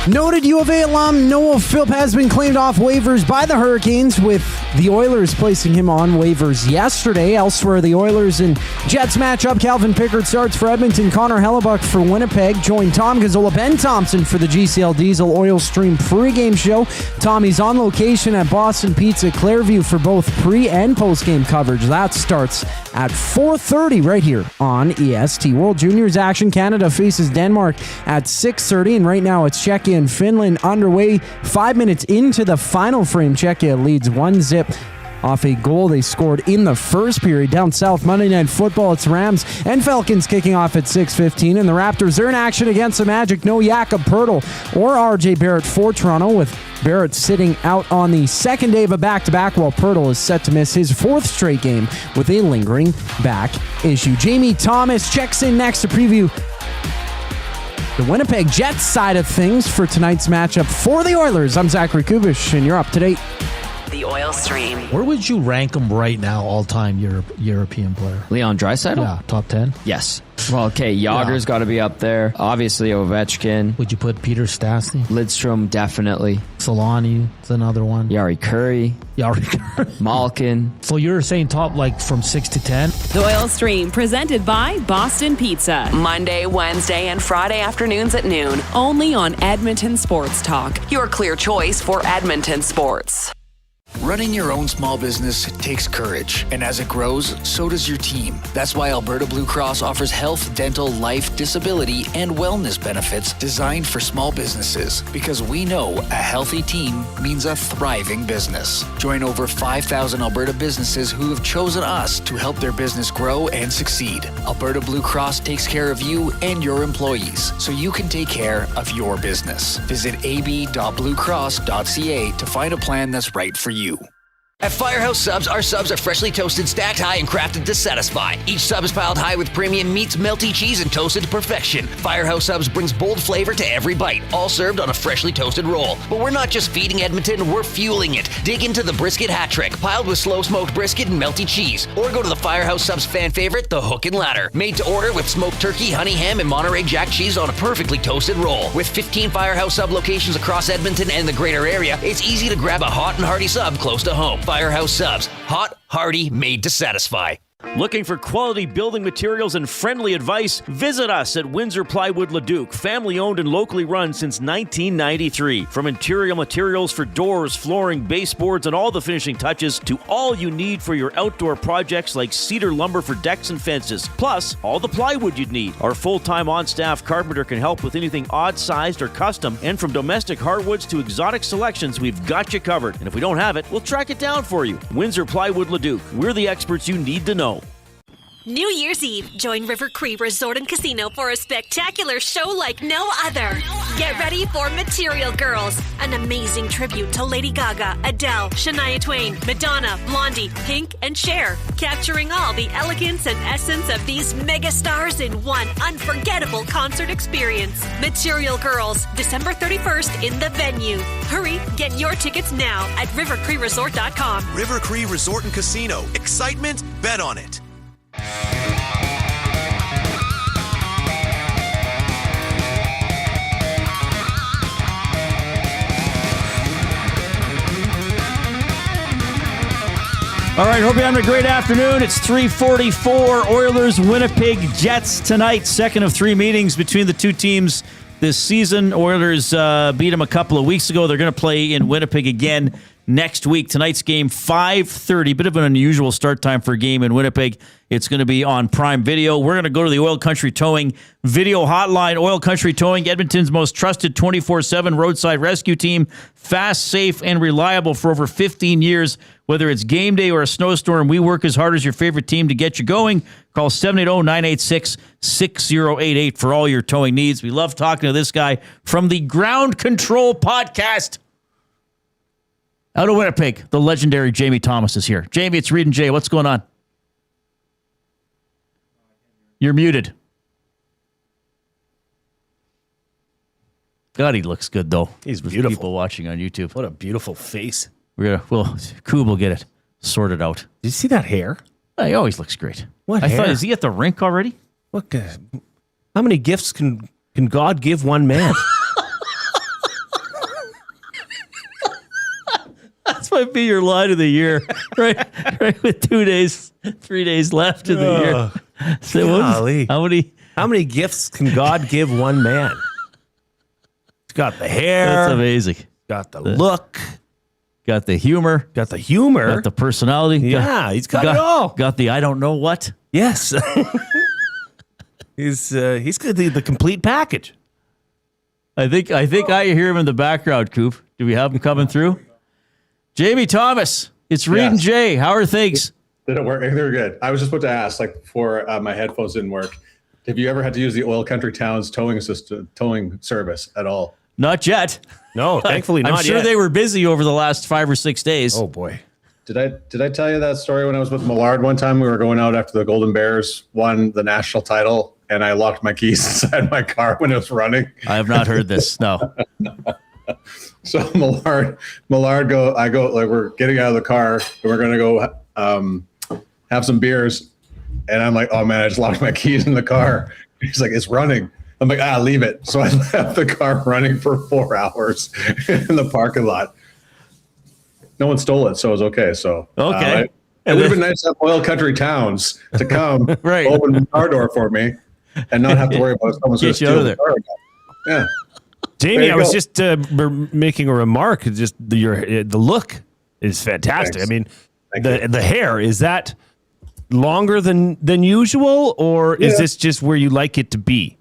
Noted U of A alum Noah Philp has been claimed off waivers by the Hurricanes, with the Oilers placing him on waivers yesterday. Elsewhere, the Oilers and Jets matchup. Calvin Pickard starts for Edmonton. Connor Hellebuck for Winnipeg. Join Tom Gazzola, Ben Thompson for the GCL Diesel Oil Stream pregame show. Tommy's on location at Boston Pizza Clairview for both pre- and postgame coverage. That starts at 4:30 right here on EST. World Juniors action. Canada faces Denmark at 6:30, and right now it's Czechia and Finland underway. 5 minutes into the final frame, Czechia leads 1-0 off a goal they scored in the first period. Down south, Monday Night Football, it's Rams and Falcons kicking off at 6:15, and the Raptors are in action against the Magic. No Jakob Poeltl or RJ Barrett for Toronto, with Barrett sitting out on the second day of a back-to-back, while Poeltl is set to miss his fourth straight game with a lingering back issue. Jamie Thomas checks in next to preview the Winnipeg Jets side of things for tonight's matchup for the Oilers. I'm Zachary Kubish, and you're up to date. The Oil Stream. Where would you rank him right now, all-time European player? Leon Draisaitl? Yeah, top 10? Yes. Well, okay, Yager's got to be up there. Obviously, Ovechkin. Would you put Peter Stastny? Lidstrom, definitely. Solani is another one. Yari Curry. Malkin. So you're saying top, like, from 6 to 10? The Oil Stream, presented by Boston Pizza. Monday, Wednesday, and Friday afternoons at noon. Only on Edmonton Sports Talk. Your clear choice for Edmonton sports. Running your own small business takes courage, and as it grows, so does your team. That's why Alberta Blue Cross offers health, dental, life, disability, and wellness benefits designed for small businesses, because we know a healthy team means a thriving business. Join over 5,000 Alberta businesses who have chosen us to help their business grow and succeed. Alberta Blue Cross takes care of you and your employees, so you can take care of your business. Visit ab.bluecross.ca to find a plan that's right for you. At Firehouse Subs, our subs are freshly toasted, stacked high, and crafted to satisfy. Each sub is piled high with premium meats, melty cheese, and toasted to perfection. Firehouse Subs brings bold flavor to every bite, all served on a freshly toasted roll. But we're not just feeding Edmonton, we're fueling it. Dig into the brisket hat trick, piled with slow-smoked brisket and melty cheese. Or go to the Firehouse Subs fan favorite, the Hook and Ladder. Made to order with smoked turkey, honey ham, and Monterey Jack cheese on a perfectly toasted roll. With 15 Firehouse Sub locations across Edmonton and the greater area, it's easy to grab a hot and hearty sub close to home. Firehouse Subs. Hot, hearty, made to satisfy. Looking for quality building materials and friendly advice? Visit us at Windsor Plywood Leduc, family owned and locally run since 1993. From interior materials for doors, flooring, baseboards, and all the finishing touches to all you need for your outdoor projects like cedar lumber for decks and fences, plus all the plywood you'd need. Our full-time on-staff carpenter can help with anything odd-sized or custom, and from domestic hardwoods to exotic selections, we've got you covered. And if we don't have it, we'll track it down for you. Windsor Plywood Leduc. We're the experts you need to know. New Year's Eve, join River Cree Resort and Casino for a spectacular show like no other. Get ready for Material Girls, an amazing tribute to Lady Gaga, Adele, Shania Twain, Madonna, Blondie, Pink, and Cher, capturing all the elegance and essence of these mega stars in one unforgettable concert experience. Material Girls, December 31st in the venue. Hurry, get your tickets now at rivercreeresort.com. River Cree Resort and Casino. Excitement, bet on it. All right, hope you're having a great afternoon. It's 3:44. Oilers, Winnipeg Jets tonight. Second of three meetings between the two teams this season. Oilers beat them a couple of weeks ago. They're going to play in Winnipeg again next week. Tonight's game, 5:30. Bit of an unusual start time for a game in Winnipeg. It's going to be on Prime Video. We're going to go to the Oil Country Towing video hotline. Oil Country Towing, Edmonton's most trusted 24/7 roadside rescue team. Fast, safe, and reliable for over 15 years. Whether it's game day or a snowstorm, we work as hard as your favorite team to get you going. Call 780-986-6088 for all your towing needs. We love talking to this guy from the Ground Control Podcast. Out of Winnipeg, the legendary Jamie Thomas is here. Jamie, it's Reid and Jay. What's going on? You're muted. God, he looks good, though. He's with beautiful. People watching on YouTube. What a beautiful face. Koob will get it sorted out. Did you see that hair? He always looks great. What I hair? thought, is he at the rink already? What? How many gifts can God give one man? This might be your line of the year, right? With 3 days left in the year. So Golly. how many gifts can God give one man? He's got the hair. That's amazing. Got the look. Got the humor. Got the humor. Got the personality. He's got it all. Got the I don't know what. Yes. He's got the complete package. I think I hear him in the background, Coop. Do we have him coming through? Jamie Thomas, it's Reid and Jay. How are things? Did it work? They're good. I was just about to ask, before my headphones didn't work, have you ever had to use the Oil Country Towns towing service at all? Not yet. No, thankfully not I'm sure yet. They were busy over the last 5 or 6 days. Oh, boy. Did I tell you that story when I was with Millard one time? We were going out after the Golden Bears won the national title, and I locked my keys inside my car when it was running. I have not heard this. No. So Millard we're getting out of the car and we're going to go have some beers. And I'm like, oh man, I just locked my keys in the car. He's like, it's running. I'm like, leave it. So I left the car running for 4 hours in the parking lot. No one stole it, so it was okay. So okay. It would have been nice to have Oil Country Towns to come open the car door for me and not have to worry about someone's going to steal the car. Yeah. Jamie, I was just making a remark. Just the look is fantastic. Thanks. I mean, the hair, is that longer than usual, or is this just where you like it to be?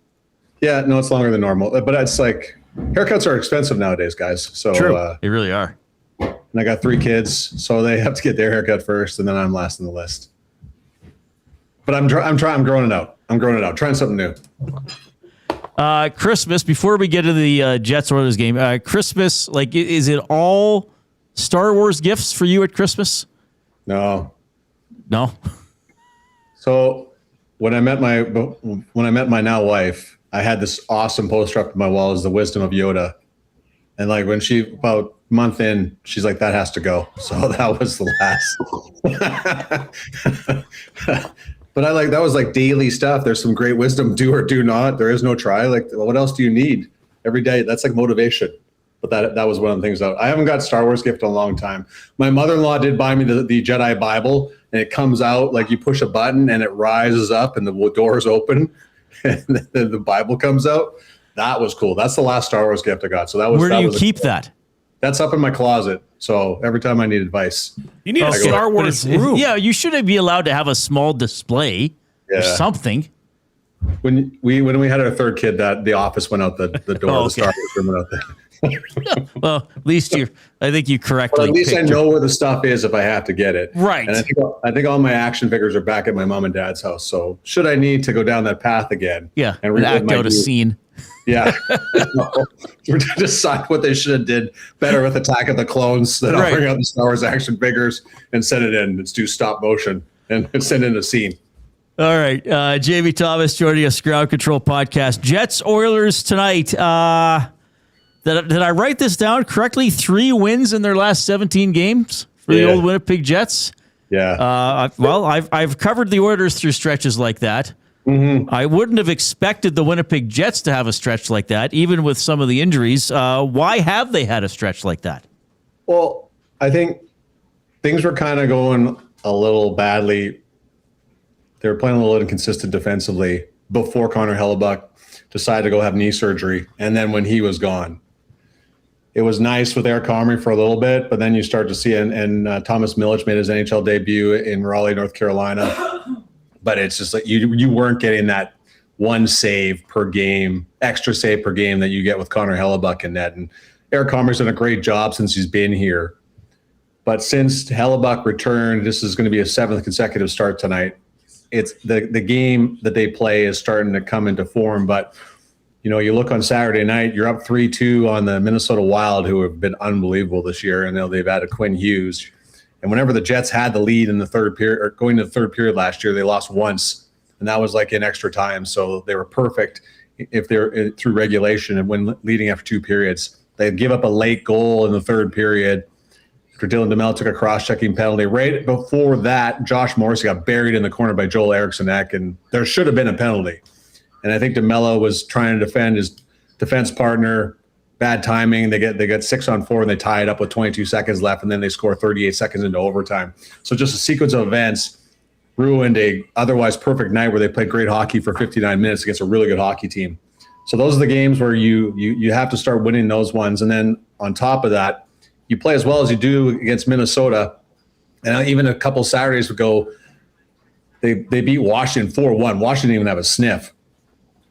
Yeah, no, it's longer than normal. But it's like, haircuts are expensive nowadays, guys. So true. They really are. And I got 3 kids, so they have to get their haircut first, and then I'm last on the list. But I'm growing it out. Trying something new. Christmas, before we get to the Jets Oilers game, Christmas, is it all Star Wars gifts for you at Christmas? No. So when I met my now wife, I had this awesome poster up on my wall as the wisdom of Yoda. And when about a month in, she's like, that has to go. So that was the last. But that was daily stuff. There's some great wisdom, do or do not. There is no try. What else do you need every day? That's motivation. But that was one of the things I haven't got Star Wars gift in a long time. My mother-in-law did buy me the Jedi Bible, and it comes out you push a button and it rises up and the doors open and then the Bible comes out. That was cool. That's the last Star Wars gift I got. So where do you keep that? That's up in my closet. So every time I need advice, you need a Star Wars room. Yeah, you should be allowed to have a small display or something. When we had our 3rd kid, the office went out the door. The Star Wars room went out there. Well, at least I think you correctly. Well, at least I know where the stuff is if I have to get it. Right. And I think all my action figures are back at my mom and dad's house. So should I need to go down that path again? Yeah. And act out a scene. Yeah. To decide what they should have did better with Attack of the Clones. Then I'll bring out the Star Wars action figures and send it in. Let's do stop motion and send in a scene. All right. Jamie Thomas joining us, Ground Control Podcast. Jets Oilers tonight. Did I write this down correctly? 3 wins in their last 17 games for the old Winnipeg Jets. Yeah. I've covered the Oilers through stretches like that. Mm-hmm. I wouldn't have expected the Winnipeg Jets to have a stretch like that, even with some of the injuries. Why have they had a stretch like that? Well, I think things were kind of going a little badly. They were playing a little inconsistent defensively before Connor Hellebuck decided to go have knee surgery, and then when he was gone. it was nice with Eric Comrie for a little bit, but then you start to see, and Thomas Milic made his NHL debut in Raleigh, North Carolina. But it's just like you weren't getting that one save per game, extra save per game that you get with Connor Hellebuyck in net. And Eric Comrie's done a great job since he's been here. But since Hellebuyck returned, this is going to be a 7th consecutive start tonight. It's the game that they play is starting to come into form. But, you know, you look on Saturday night, you're up 3-2 on the Minnesota Wild, who have been unbelievable this year. And they've added Quinn Hughes. And whenever the Jets had the lead in the third period, or going to the third period last year, they lost once. And that was like in extra time. So they were perfect if they're through regulation and when leading after 2 periods. They'd give up a late goal in the third period. After Dylan DeMello took a cross-checking penalty. Right before that, Josh Morrissey got buried in the corner by Joel Eriksson-Ek, and there should have been a penalty. And I think DeMello was trying to defend his defense partner. Bad timing. They get 6-on-4, and they tie it up with 22 seconds left, and then they score 38 seconds into overtime. So just a sequence of events ruined a otherwise perfect night where they played great hockey for 59 minutes against a really good hockey team. So those are the games where you have to start winning those ones. And then on top of that, you play as well as you do against Minnesota. And even a couple Saturdays ago, they beat Washington 4-1. Washington didn't even have a sniff.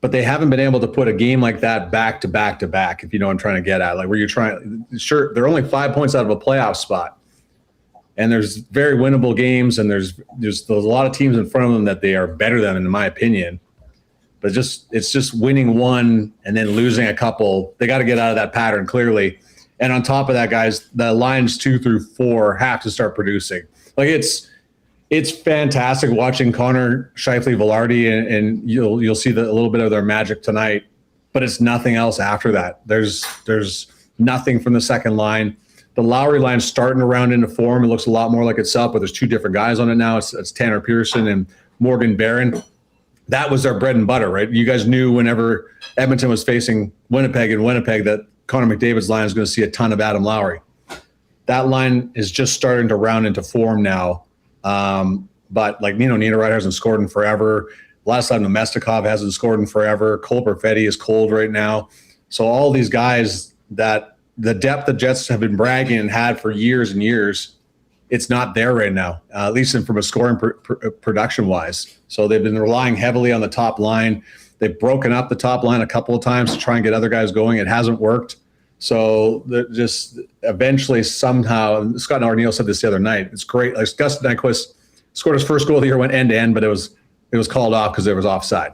But they haven't been able to put a game like that back to back to back, if you know what I'm trying to get at. Like where you're trying, sure, they're only 5 points out of a playoff spot. And there's very winnable games, and there's a lot of teams in front of them that they are better than, in my opinion. But it's just winning one and then losing a couple. They got to get out of that pattern clearly. And on top of that, guys, the lines 2 through 4 have to start producing. Like it's fantastic watching Connor Scheifele-Velarde, and you'll see a little bit of their magic tonight. But it's nothing else after that. There's nothing from the second line. The Lowry line's starting to round into form. It looks a lot more like itself, but there's 2 different guys on it now. It's Tanner Pearson and Morgan Barron. That was their bread and butter, right? You guys knew whenever Edmonton was facing Winnipeg that Connor McDavid's line is going to see a ton of Adam Lowry. That line is just starting to round into form now. But like, Niederreiter hasn't scored in forever. Last time Nemestikov hasn't scored in forever. Cole Perfetti is cold right now. So all these guys that the depth the Jets have been bragging and had for years and years, it's not there right now, at least from a scoring production-wise. So they've been relying heavily on the top line. They've broken up the top line a couple of times to try and get other guys going. It hasn't worked. So just eventually, somehow, and Scott Arniel said this the other night, it's great. Like Gus Nyquist scored his first goal of the year, went end-to-end, but it was called off because it was offside.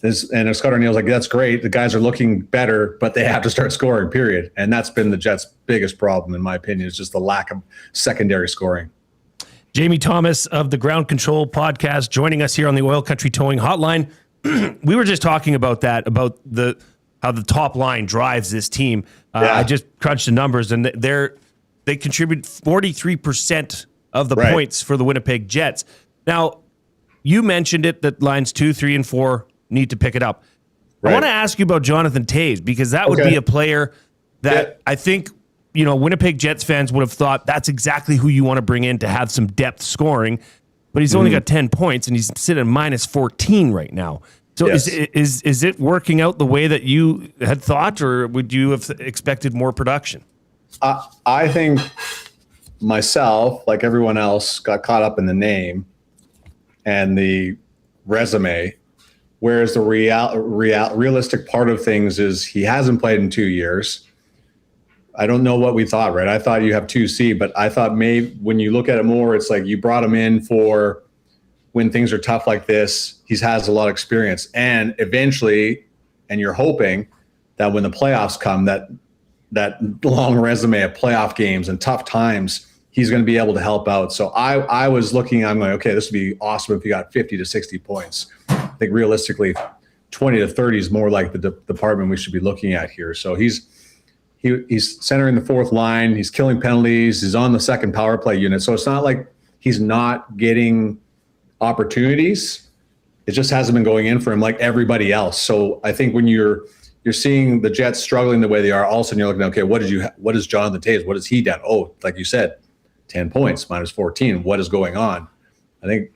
And Scott Arniel's like, that's great. The guys are looking better, but they have to start scoring, period. And that's been the Jets' biggest problem, in my opinion, is just the lack of secondary scoring. Jamie Thomas of the Ground Control Podcast joining us here on the Oil Country Towing Hotline. We were just talking about that, about how the top line drives this team. I just crunched the numbers, and they contribute 43% of the points for the Winnipeg Jets. Now, you mentioned it that lines 2, 3, and 4 need to pick it up. I want to ask you about Jonathan Toews, because that would be a player that I think, Winnipeg Jets fans would have thought that's exactly who you want to bring in to have some depth scoring, but he's only got 10 points and he's sitting at minus 14 right now. So is it working out the way that you had thought, or would you have expected more production? I think myself, like everyone else, got caught up in the name and the resume, whereas the realistic part of things is he hasn't played in 2 years. I don't know what we thought, right? I thought you have 2C, but I thought maybe when you look at it more, it's like you brought him in for when things are tough like this. He has a lot of experience, and eventually, and you're hoping that when the playoffs come, that long resume of playoff games and tough times, he's going to be able to help out. So I was looking, I'm like, okay, this would be awesome if he got 50 to 60 points. I think realistically, 20 to 30 is more like the department we should be looking at here. So he's centering the fourth line. He's killing penalties. He's on the second power play unit. So it's not like he's not getting opportunities. It just hasn't been going in for him like everybody else. So I think when you're seeing the Jets struggling the way they are, all of a sudden you're looking, okay, what is Jonathan Toews? What has he done? Oh, like you said, 10 points, minus 14. What is going on? I think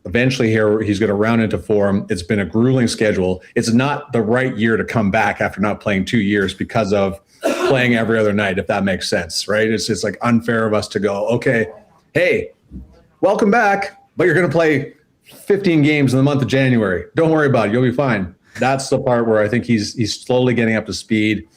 eventually here he's going to round into form. It's been a grueling schedule. It's not the right year to come back after not playing 2 years because of playing every other night, if that makes sense, right? It's like unfair of us to go, okay, hey, welcome back, but you're going to play 15 games in the month of January. Don't worry about it. You'll be fine. That's the part where I think he's slowly getting up to speed.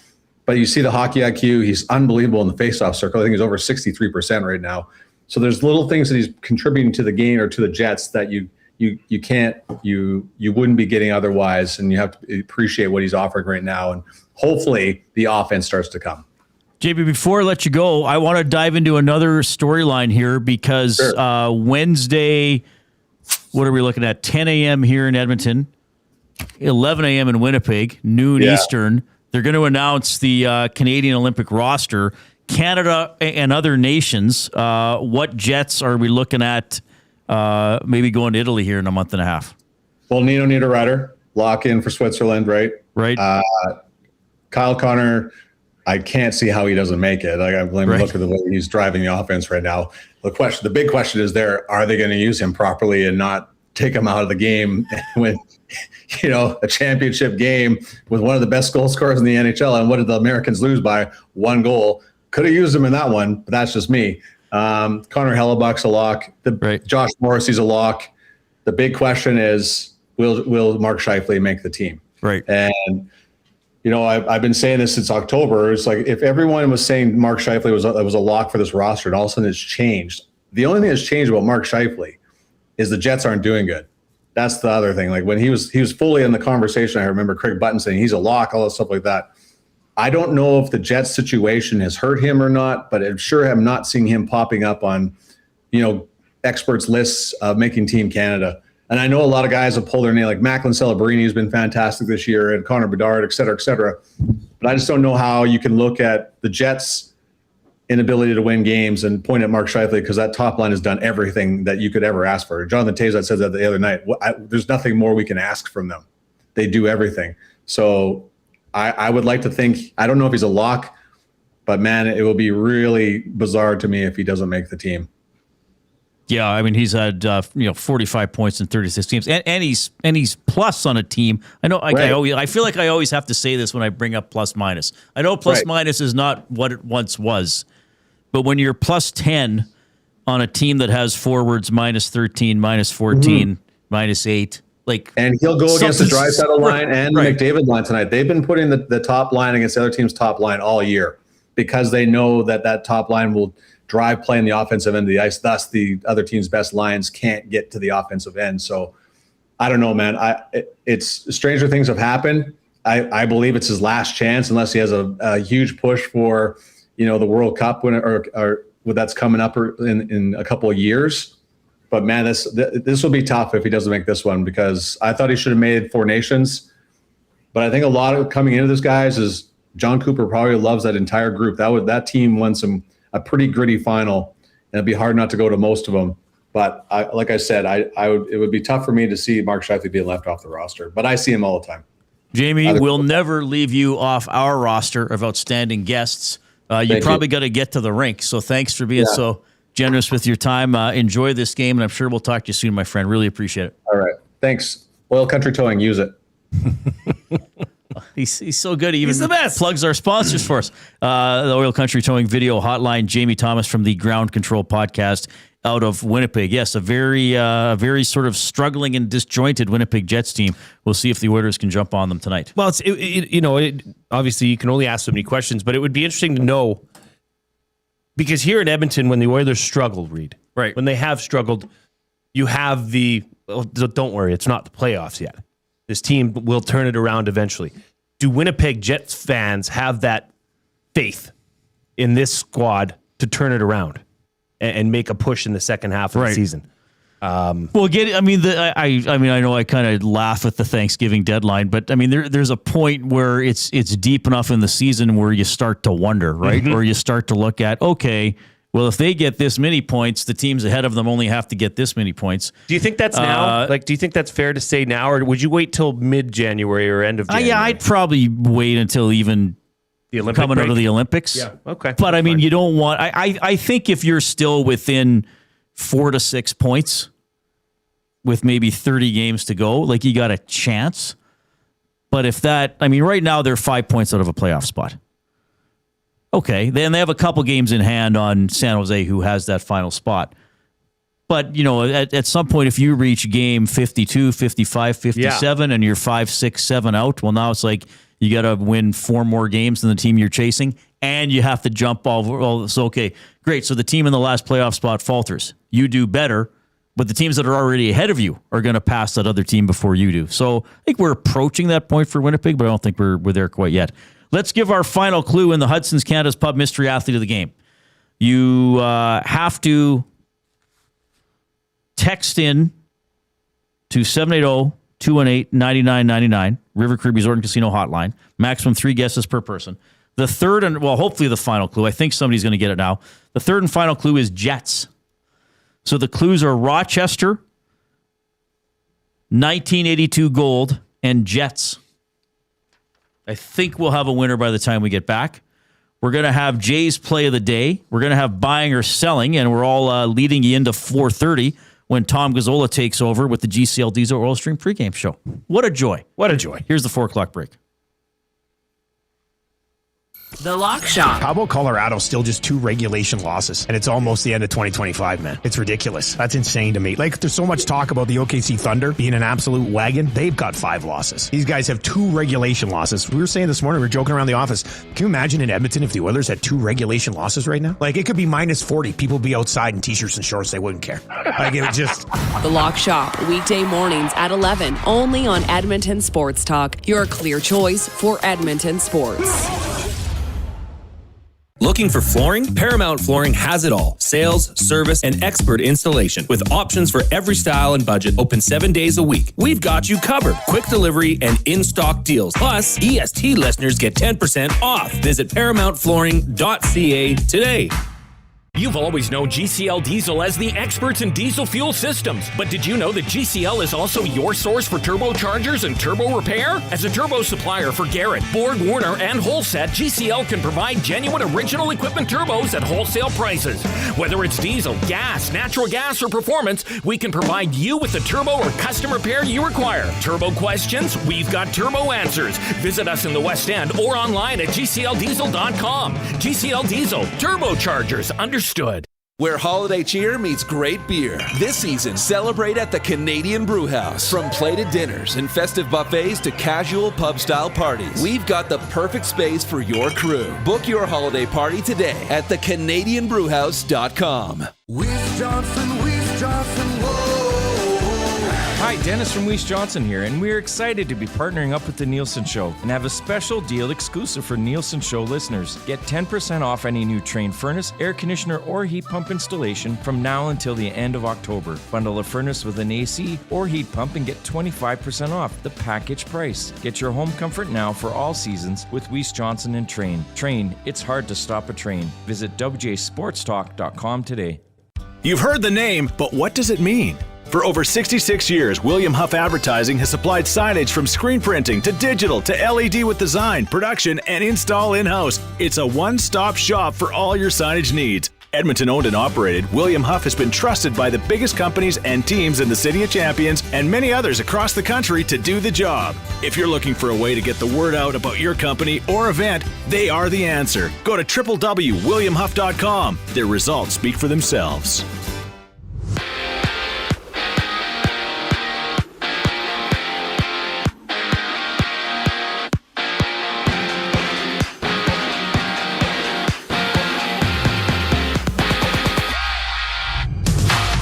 But you see the hockey IQ, he's unbelievable in the faceoff circle. I think he's over 63% right now. So there's little things that he's contributing to the game or to the Jets that you wouldn't be getting otherwise, and you have to appreciate what he's offering right now. And hopefully the offense starts to come. JB, before I let you go, I want to dive into another storyline here because Wednesday, what are we looking at? 10 a.m. here in Edmonton, 11 a.m. in Winnipeg, noon Eastern. They're going to announce the Canadian Olympic roster. Canada and other nations. What Jets are we looking at maybe going to Italy here in a month and a half? Well, Nino Niederreiter, lock in for Switzerland, right? Right. Kyle Connor, I can't see how he doesn't make it. Like, I'm look at the way he's driving the offense right now. The big question is are they going to use him properly and not take him out of the game when, a championship game with one of the best goal scorers in the NHL? And what did the Americans lose by? 1 goal. Could have used him in that one, but that's just me. Connor Hellebuck's a lock. Josh Morrissey's a lock. The big question is, will Mark Scheifele make the team? Right. And I've been saying this since October. It's like if everyone was saying Mark Scheifele was a lock for this roster, and all of a sudden it's changed. The only thing that's changed about Mark Scheifele is the Jets aren't doing good. That's the other thing. Like when he was fully in the conversation, I remember Craig Button saying he's a lock, all that stuff like that. I don't know if the Jets situation has hurt him or not, but I'm sure I'm not seeing him popping up on, experts lists of making Team Canada. And I know a lot of guys have pulled their name, like Macklin Celebrini has been fantastic this year, and Connor Bedard, et cetera, et cetera. But I just don't know how you can look at the Jets' inability to win games and point at Mark Scheifele, because that top line has done everything that you could ever ask for. Jonathan Toews said that the other night. There's nothing more we can ask from them. They do everything. So I would like to think, I don't know if he's a lock, but man, it will be really bizarre to me if he doesn't make the team. Yeah, I mean, he's had 45 points in 36 games, and he's plus on a team. I know. I feel like I always have to say this when I bring up plus minus. I know plus minus is not what it once was, but when you're plus 10 on a team that has forwards minus 13, minus 14, minus 8. And he'll go against the Draisaitl line and the McDavid line tonight. They've been putting the top line against the other team's top line all year because they know that top line will drive play in the offensive end of the ice. Thus, the other team's best lines can't get to the offensive end. So I don't know, man. It's stranger things have happened. I believe it's his last chance unless he has a huge push for the World Cup or that's coming up in a couple of years. But man, this will be tough if he doesn't make this one, because I thought he should have made 4 Nations. But I think a lot of coming into this, guys, is John Cooper probably loves that entire group. That team won a pretty gritty final, and it'd be hard not to go to most of them. But like I said, it would be tough for me to see Mark Scheifele being left off the roster. But I see him all the time. Jamie, we'll never leave you off our roster of outstanding guests. You probably got to get to the rink. So thanks for being so generous with your time. Enjoy this game, and I'm sure we'll talk to you soon, my friend. Really appreciate it. All right. Thanks. Oil Country Towing, use it. He's so good. He even plugs our sponsors for us. The Oil Country Towing Video Hotline, Jamie Thomas from the Ground Control Podcast out of Winnipeg. Yes, a very sort of struggling and disjointed Winnipeg Jets team. We'll see if the Oilers can jump on them tonight. Well, obviously you can only ask so many questions, but it would be interesting to know, because here in Edmonton, when the Oilers struggled, Reid, when they have struggled, you have don't worry, it's not the playoffs yet. This team will turn it around eventually. Do Winnipeg Jets fans have that faith in this squad to turn it around and make a push in the second half of the season? I know I kind of laugh at the Thanksgiving deadline, but I mean, there's a point where it's deep enough in the season where you start to wonder, right? Or you start to look at, okay, well, if they get this many points, the teams ahead of them only have to get this many points. Do you think that's now? Do you think that's fair to say now, or would you wait till mid-January or end of January? Yeah, I'd probably wait until even the Olympic coming break out of the Olympics. Yeah, okay. But I mean, you don't want. I think if you're still within 4 to 6 points with maybe 30 games to go, like, you got a chance. But if right now they're 5 points out of a playoff spot. Okay, then they have a couple games in hand on San Jose, who has that final spot. But, at some point, if you reach game 52, 55, 57, and you're 5, 6, 7 out, well, now it's like you got to win 4 more games than the team you're chasing, and you have to jump all. So, okay, great. So the team in the last playoff spot falters. You do better, but the teams that are already ahead of you are going to pass that other team before you do. So I think we're approaching that point for Winnipeg, but I don't think we're there quite yet. Let's give our final clue in the Hudson's Canada's Pub Mystery Athlete of the Game. You have to text in to 780-218-9999, River Cree Resort and Casino Hotline. Maximum 3 guesses per person. The third and, hopefully the final clue. I think somebody's going to get it now. The third and final clue is Jets. So the clues are Rochester, 1982 gold, and Jets. I think we'll have a winner by the time we get back. We're going to have Jay's play of the day. We're going to have buying or selling, and we're all leading you into 4:30 when Tom Gazzola takes over with the GCL Diesel Oil Stream pregame show. What a joy. What a joy. Here's the 4 o'clock break. The Lock Shop. How about Colorado still just 2 regulation losses, and it's almost the end of 2025, man? It's ridiculous. That's insane to me. Like, there's so much talk about the OKC Thunder being an absolute wagon. They've got 5 losses. These guys have 2 regulation losses. We were saying this morning, we were joking around the office. Can you imagine in Edmonton if the Oilers had 2 regulation losses right now? Like, it could be minus 40. People would be outside in t-shirts and shorts. They wouldn't care. Like, it would just... The Lock Shop, weekday mornings at 11, only on Edmonton Sports Talk, your clear choice for Edmonton sports. Looking for flooring? Paramount Flooring has it all. Sales, service, and expert installation with options for every style and budget. Open 7 days a week. We've got you covered. Quick delivery and in-stock deals. Plus, EST listeners get 10% off. Visit ParamountFlooring.ca today. You've always known GCL Diesel as the experts in diesel fuel systems. But did you know that GCL is also your source for turbochargers and turbo repair? As a turbo supplier for Garrett, Borg Warner, and Holset, GCL can provide genuine original equipment turbos at wholesale prices. Whether it's diesel, gas, natural gas, or performance, we can provide you with the turbo or custom repair you require. Turbo questions? We've got turbo answers. Visit us in the West End or online at GCLDiesel.com. GCL Diesel, turbochargers, understood. Where holiday cheer meets great beer. This season, celebrate at the Canadian Brewhouse. From plated dinners and festive buffets to casual pub-style parties, we've got the perfect space for your crew. Book your holiday party today at thecanadianbrewhouse.com. Weiss Johnson, whoa. Hi, Dennis from Weiss Johnson here, and we're excited to be partnering up with the Nielsen Show and have a special deal exclusive for Nielsen Show listeners. Get 10% off any new Trane furnace, air conditioner, or heat pump installation from now until the end of October. Bundle a furnace with an AC or heat pump and get 25% off the package price. Get your home comfort now for all seasons with Weiss Johnson and Trane. Trane, it's hard to stop a train. Visit WJSportsTalk.com today. You've heard the name, but what does it mean? For over 66 years, William Huff Advertising has supplied signage from screen printing to digital to LED with design, production, and install in-house. It's a one-stop shop for all your signage needs. Edmonton owned and operated, William Huff has been trusted by the biggest companies and teams in the City of Champions and many others across the country to do the job. If you're looking for a way to get the word out about your company or event, they are the answer. Go to www.williamhuff.com. Their results speak for themselves.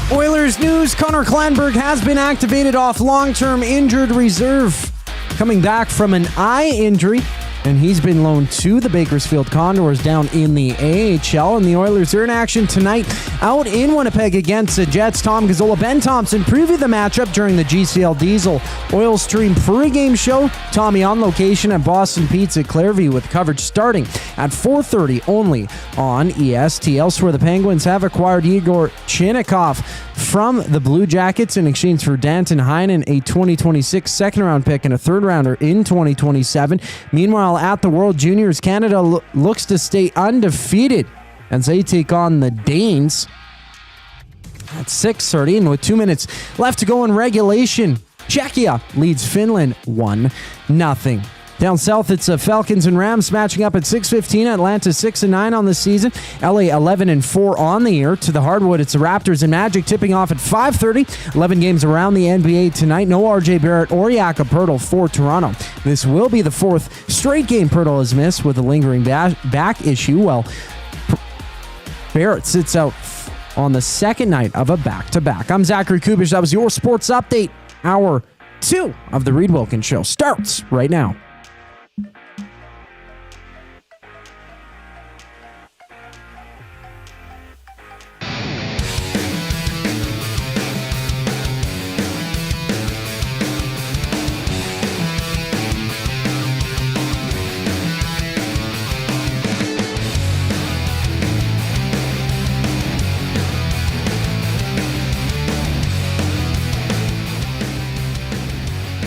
Oilers news, Connor Clanberg has been activated off long-term injured reserve, coming back from an eye injury, and he's been loaned to the Bakersfield Condors down in the AHL, and the Oilers are in action tonight out in Winnipeg against the Jets. Tom Gazzola, Ben Thompson previewed the matchup during the GCL Diesel Oil Stream pregame show. Tommy on location at Boston Pizza Clairview with coverage starting at 4:30 only on EST. Elsewhere, the Penguins have acquired Igor Chinnikov from the Blue Jackets in exchange for Danton Heinen, a 2026 second-round pick and a third-rounder in 2027. Meanwhile, at the World Juniors, Canada looks to stay undefeated as they take on the Danes at 6:30. And with 2 minutes left to go in regulation, Czechia leads Finland 1-0. Down south, it's Falcons and Rams matching up at 6:15. Atlanta 6-9 on the season. LA 11-4 on the year. To the hardwood, it's the Raptors and Magic tipping off at 5:30. 11 games around the NBA tonight. No RJ Barrett or Jakob Poeltl for Toronto. This will be the fourth straight game Poeltl has missed with a lingering back issue, while Barrett sits out on the second night of a back-to-back. I'm Zachary Kubish. That was your sports update. Hour 2 of the Reid Wilkins Show starts right now.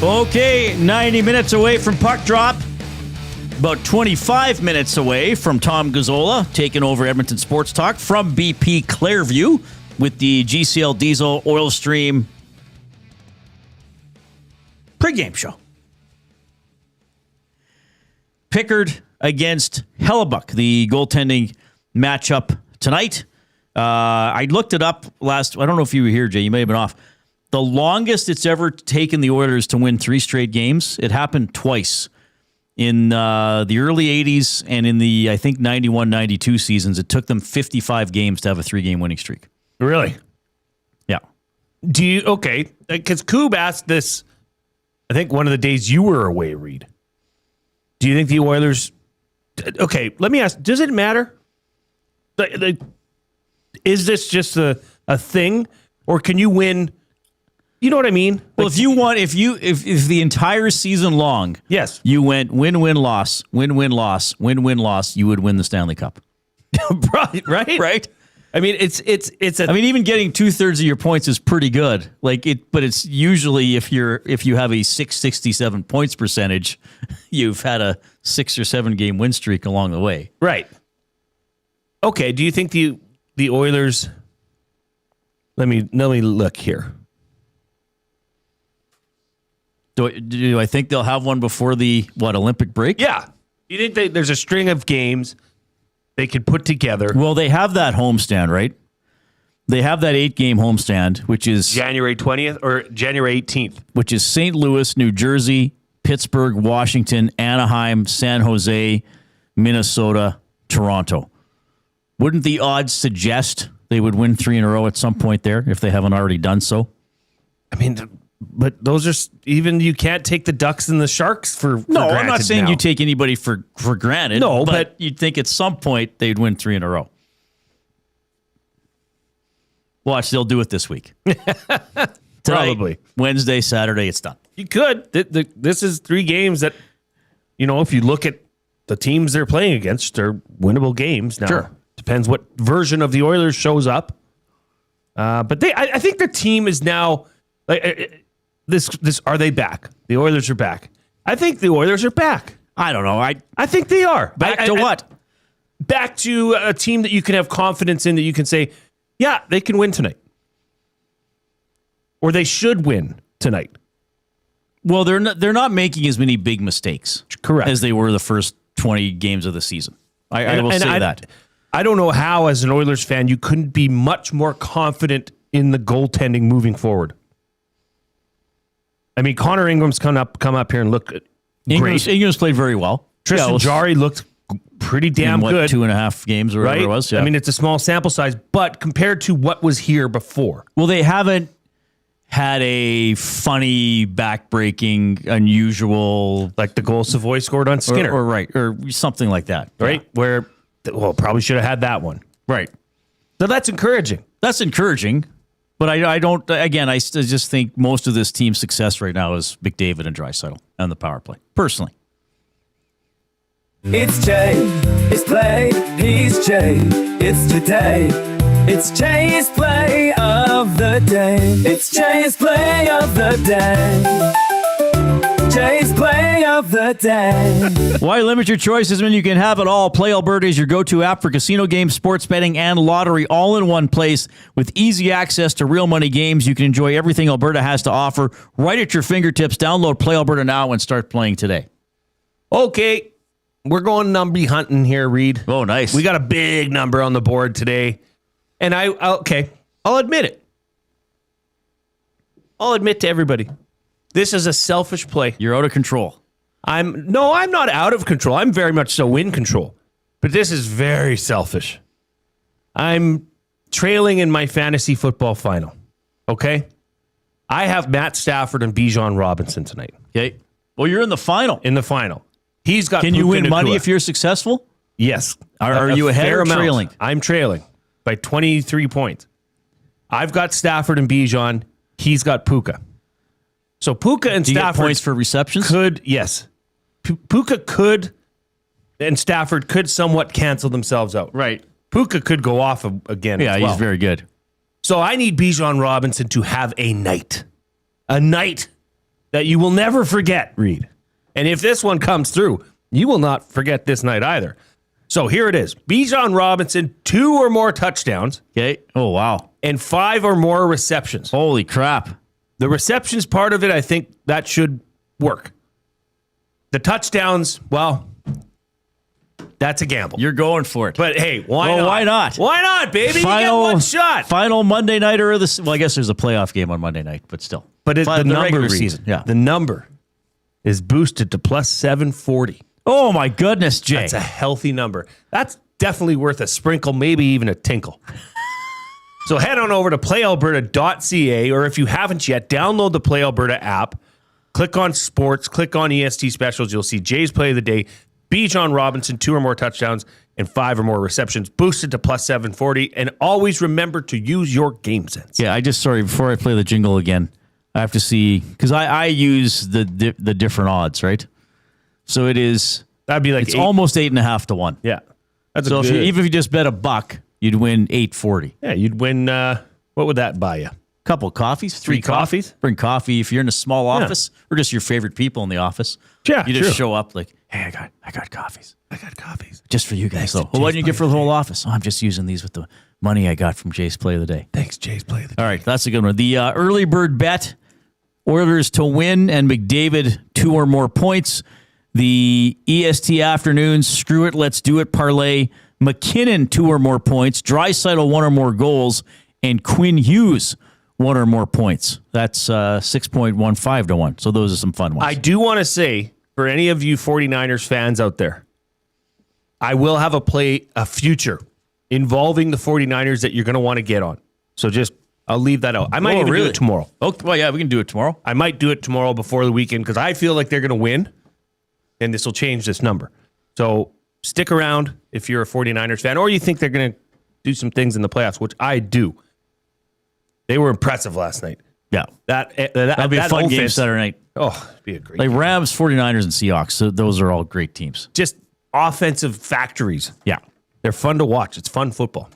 Okay, 90 minutes away from puck drop. About 25 minutes away from Tom Gazzola taking over Edmonton Sports Talk from BP Clairview with the GCL Diesel Oil Stream pregame show. Pickard against Hellebuck, the goaltending matchup tonight. I looked it up I don't know if you were here, Jay. You may have been off. The longest it's ever taken the Oilers to win 3 straight games, it happened twice. In the early 80s and in the, I think, 91-92 seasons, it took them 55 games to have a 3-game winning streak. Really? Yeah. Okay, because Koob asked this, I think one of the days you were away, Reid. Do you think the Oilers... Okay, let me ask, does it matter? Is this just a thing? Or can you win... You know what I mean? Well, if the entire season long, yes, you went win-win-loss, win-win-loss, win-win-loss, you would win the Stanley Cup. Right? I mean, it's I mean, even getting 2/3 of your points is pretty good. But it's usually if you have a .667 points percentage, you've had a 6 or 7 game win streak along the way. Right. Okay. Do you think the Oilers? Let me look here. Do I think they'll have one before the Olympic break? Yeah. Do you think there's a string of games they could put together? Well, they have that homestand, right? They have that 8-game homestand, which is January 20th or January 18th, which is St. Louis, New Jersey, Pittsburgh, Washington, Anaheim, San Jose, Minnesota, Toronto. Wouldn't the odds suggest they would win 3 in a row at some point there if they haven't already done so? I mean, but those are even you can't take the Ducks and the Sharks for no. Granted I'm not saying now. you take anybody for granted. No, but you'd think at some point they'd win 3 in a row. Watch, they'll do it this week. Tonight, Probably Wednesday, Saturday, it's done. You could. This is 3 games that, if you look at the teams they're playing against, they're winnable games. Now, sure. Depends what version of the Oilers shows up. But I think the team is now. This are they back? The Oilers are back. I think the Oilers are back. I don't know. I think they are. Back to what? Back to a team that you can have confidence in, that you can say, yeah, they can win tonight. Or they should win tonight. Well, they're not making as many big mistakes, correct, as they were the first 20 games of the season. I will say that. I don't know how, as an Oilers fan, you couldn't be much more confident in the goaltending moving forward. I mean, Connor Ingram's come up here and looked great. Ingram's played very well. Tristan Jarry looked pretty damn good. 2.5 games or whatever it was. Yeah. I mean, it's a small sample size, but compared to what was here before. Well, they haven't had a funny, backbreaking, unusual... Like the goal Savoy scored on Skinner. Or something like that. Right? Yeah. Where, probably should have had that one. Right. So that's encouraging. That's encouraging. But I don't, again, I just think most of this team's success right now is McDavid and Draisaitl on the power play, personally. It's Jay, it's play, he's Jay, it's today. It's Jay's play of the day. It's Jay's play of the day. Jay's play of the day. Why limit your choices when you can have it all? Play Alberta is your go-to app for casino games, sports betting, and lottery all in one place. With easy access to real money games, you can enjoy everything Alberta has to offer right at your fingertips. Download Play Alberta now and start playing today. Okay, we're going number hunting here, Reid. Oh, nice. We got a big number on the board today. And I'll admit it. I'll admit to everybody. This is a selfish play. You're out of control. I'm not out of control. I'm very much so in control. But this is very selfish. I'm trailing in my fantasy football final. Okay? I have Matt Stafford and Bijan Robinson tonight. Okay. Well, you're in the final. In the final. He's got. Can you Puka win money Nacua. if you're successful? Yes. Are you ahead or trailing? I'm trailing by 23 points. I've got Stafford and Bijan. He's got Puka. So Puka and Do you get Stafford points for receptions? could, yes. Puka could and Stafford could somewhat cancel themselves out. Right. Puka could go off again. Yeah, as well. he's very good. So I need Bijan Robinson to have a night. A night that you will never forget, Reid. And if this one comes through, you will not forget this night either. So here it is. Bijan Robinson, 2 or more touchdowns. Okay. Oh, wow. And 5 or more receptions. Holy crap. The receptions part of it, I think that should work. The touchdowns, well, that's a gamble. You're going for it. But hey, why not? Why not? Why not, baby? You get one shot. Final Monday nighter of the... Well, I guess there's a playoff game on Monday night, but still. But the number, regular Reid, season. Yeah. the number is boosted to plus 740. Oh, my goodness, Jay. That's a healthy number. That's definitely worth a sprinkle, maybe even a tinkle. So head on over to playalberta.ca, or if you haven't yet, download the Play Alberta app. Click on sports, click on EST specials. You'll see Jay's play of the day. Bijan Robinson, 2 or more touchdowns and 5 or more receptions, boosted to plus 740. And always remember to use your game sense. Yeah, before I play the jingle again, I have to see, because I use the different odds, right? So that'd be like it's almost 8.5 to 1. Yeah. That's so even if you just bet $1, you'd win 840. Yeah, you'd win, what would that buy you? Couple coffees, 3 coffees. Bring coffee if you're in a small office or just your favorite people in the office. Yeah, you just show up like, hey, I got coffees. I got coffees just for you guys. So, what did you get for the whole office? Oh, I'm just using these with the money I got from Jay's play of the day. Thanks, Jay's play of the day. All right, that's a good one. The early bird bet: Oilers to win and McDavid 2 or more points. The EST afternoons, screw it, let's do it parlay. McKinnon 2 or more points. Draisaitl 1 or more goals, and Quinn Hughes 1 or more points. That's 6.15 to 1. So those are some fun ones. I do want to say, for any of you 49ers fans out there, I will have a future involving the 49ers that you're going to want to get on. So I'll leave that out. I might do it tomorrow. Okay, well, yeah, we can do it tomorrow. I might do it tomorrow before the weekend because I feel like they're going to win, and this will change this number. So stick around if you're a 49ers fan, or you think they're going to do some things in the playoffs, which I do. They were impressive last night. Yeah. That'll be a fun game Saturday night. Oh, it'd be a great game. Like Rams, 49ers, and Seahawks. So those are all great teams. Just offensive factories. Yeah. They're fun to watch. It's fun football.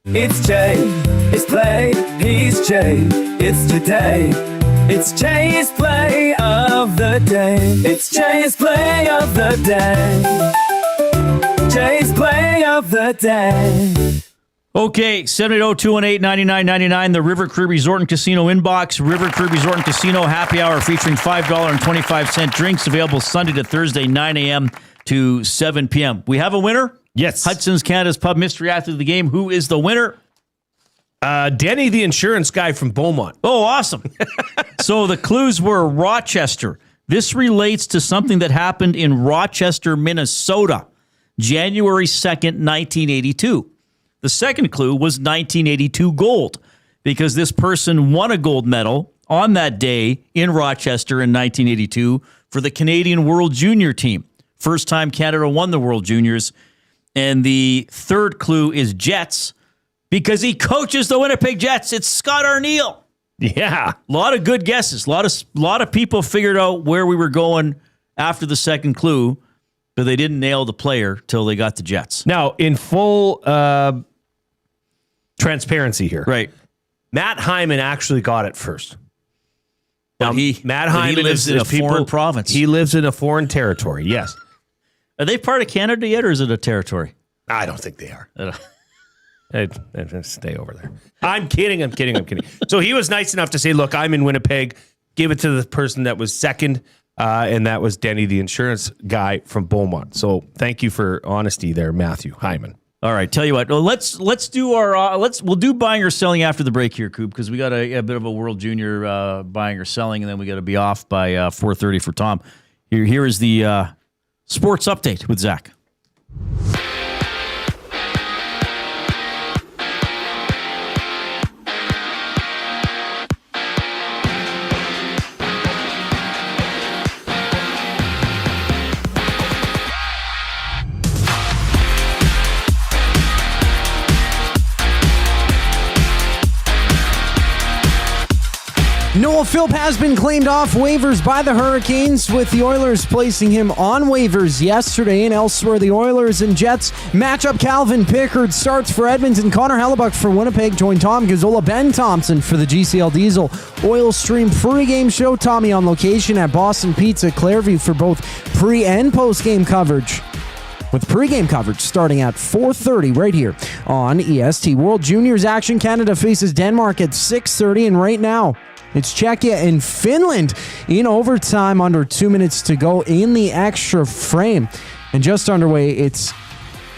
It's Jay, it's play, he's Jay, it's today. It's Jay's play of the day. It's Jay's play of the day. Jay's play of the day. Okay, 780-218-9999, the River Cree Resort and Casino inbox. River Cree Resort and Casino happy hour featuring $5.25 drinks available Sunday to Thursday, 9 a.m. to 7 p.m. We have a winner? Yes. Hudson's Canada's Pub Mystery Athlete of the Game. Who is the winner? Denny, the insurance guy from Beaumont. Oh, awesome. So the clues were Rochester. This relates to something that happened in Rochester, Minnesota, January 2nd, 1982. The second clue was 1982 gold, because this person won a gold medal on that day in Rochester in 1982 for the Canadian World Junior team. First time Canada won the World Juniors. And the third clue is Jets, because he coaches the Winnipeg Jets. It's Scott Arniel. Yeah. A lot of good guesses. A lot of people figured out where we were going after the second clue, but they didn't nail the player till they got the Jets. Now, in full transparency here. Right. Matt Hyman actually got it first. Now, Matt Hyman Hyman lives in a foreign province. He lives in a foreign territory, yes. Are they part of Canada yet, or is it a territory? I don't think they are. Stay over there. I'm kidding. So he was nice enough to say, look, I'm in Winnipeg. Give it to the person that was second. And that was Denny, the insurance guy from Beaumont. So thank you for honesty there, Matthew Hyman. All right, tell you what. Well, let's do our we'll do buying or selling after the break here, Coop, because we got a bit of a World Junior buying or selling, and then we got to be off by 4:30 for Tom. Here is the sports update with Zach. Philp has been claimed off waivers by the Hurricanes, with the Oilers placing him on waivers yesterday. And elsewhere, the Oilers and Jets matchup. Calvin Pickard starts for Edmonton. Connor Hellebuck for Winnipeg. Join Tom Gazzola, Ben Thompson for the GCL Diesel Oil Stream pregame show. Tommy on location at Boston Pizza Clairview for both pre- and post-game coverage, with pregame coverage starting at 4:30 right here on EST. World Juniors action. Canada faces Denmark at 6:30, and right now it's Czechia and Finland in overtime, under 2 minutes to go in the extra frame. And just underway, it's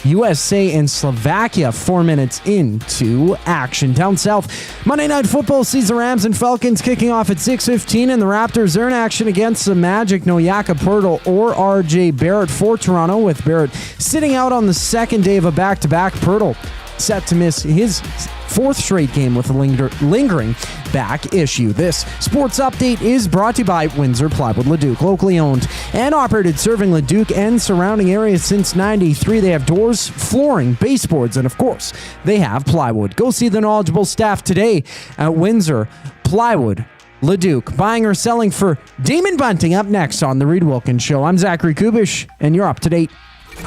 USA and Slovakia 4 minutes into action. Down south, Monday Night Football sees the Rams and Falcons kicking off at 6:15, and the Raptors are in action against the Magic. No Jakob Poeltl or RJ Barrett for Toronto, with Barrett sitting out on the second day of a back-to-back. Poeltl set to miss his fourth straight game with a lingering back issue. This sports update is brought to you by Windsor Plywood Leduc, locally owned and operated, serving Leduc and surrounding areas since '93. They have doors, flooring, baseboards, and of course, they have plywood. Go see the knowledgeable staff today at Windsor Plywood Leduc. Buying or selling for Damon Bunting up next on The Reid Wilkins Show. I'm Zachary Kubish, and you're up to date.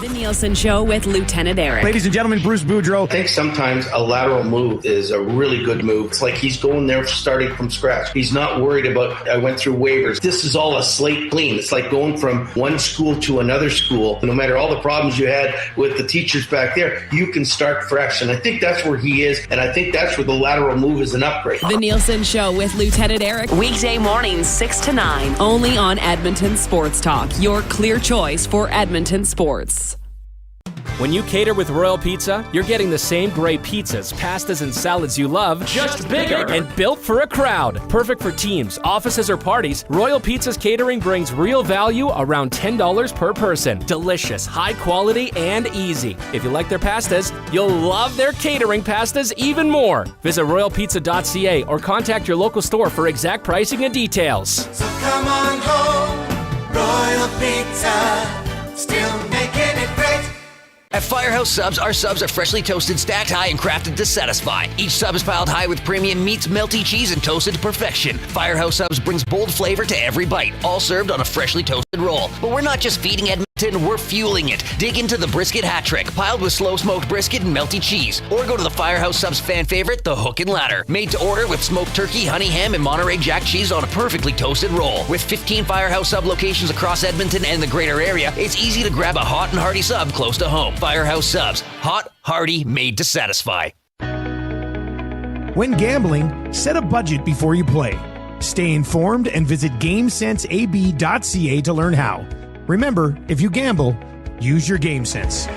The Nielsen Show with Lieutenant Eric. Ladies and gentlemen, Bruce Boudreau. I think sometimes a lateral move is a really good move. It's like he's going there starting from scratch. He's not worried about, I went through waivers. This is all a slate clean. It's like going from one school to another school. No matter all the problems you had with the teachers back there, you can start fresh. And I think that's where he is. And I think that's where the lateral move is an upgrade. The Nielsen Show with Lieutenant Eric. Weekday mornings 6 to 9. Only on Edmonton Sports Talk. Your clear choice for Edmonton sports. When you cater with Royal Pizza, you're getting the same great pizzas, pastas, and salads you love, just bigger and built for a crowd. Perfect for teams, offices, or parties, Royal Pizza's catering brings real value, around $10 per person. Delicious, high quality, and easy. If you like their pastas, you'll love their catering pastas even more. Visit royalpizza.ca or contact your local store for exact pricing and details. So come on home, Royal Pizza, still making it great. At Firehouse Subs, our subs are freshly toasted, stacked high, and crafted to satisfy. Each sub is piled high with premium meats, melty cheese, and toasted to perfection. Firehouse Subs brings bold flavor to every bite, all served on a freshly toasted roll. But we're not just feeding Edmonton, we're fueling it. Dig into the brisket hat trick, piled with slow-smoked brisket and melty cheese. Or go to the Firehouse Subs fan favorite, the Hook and Ladder. Made to order with smoked turkey, honey ham, and Monterey Jack cheese on a perfectly toasted roll. With 15 Firehouse Sub locations across Edmonton and the greater area, it's easy to grab a hot and hearty sub close to home. Firehouse Subs. Hot, hearty, made to satisfy. When gambling, set a budget before you play. Stay informed and visit GameSenseAB.ca to learn how. Remember, if you gamble, use your game sense.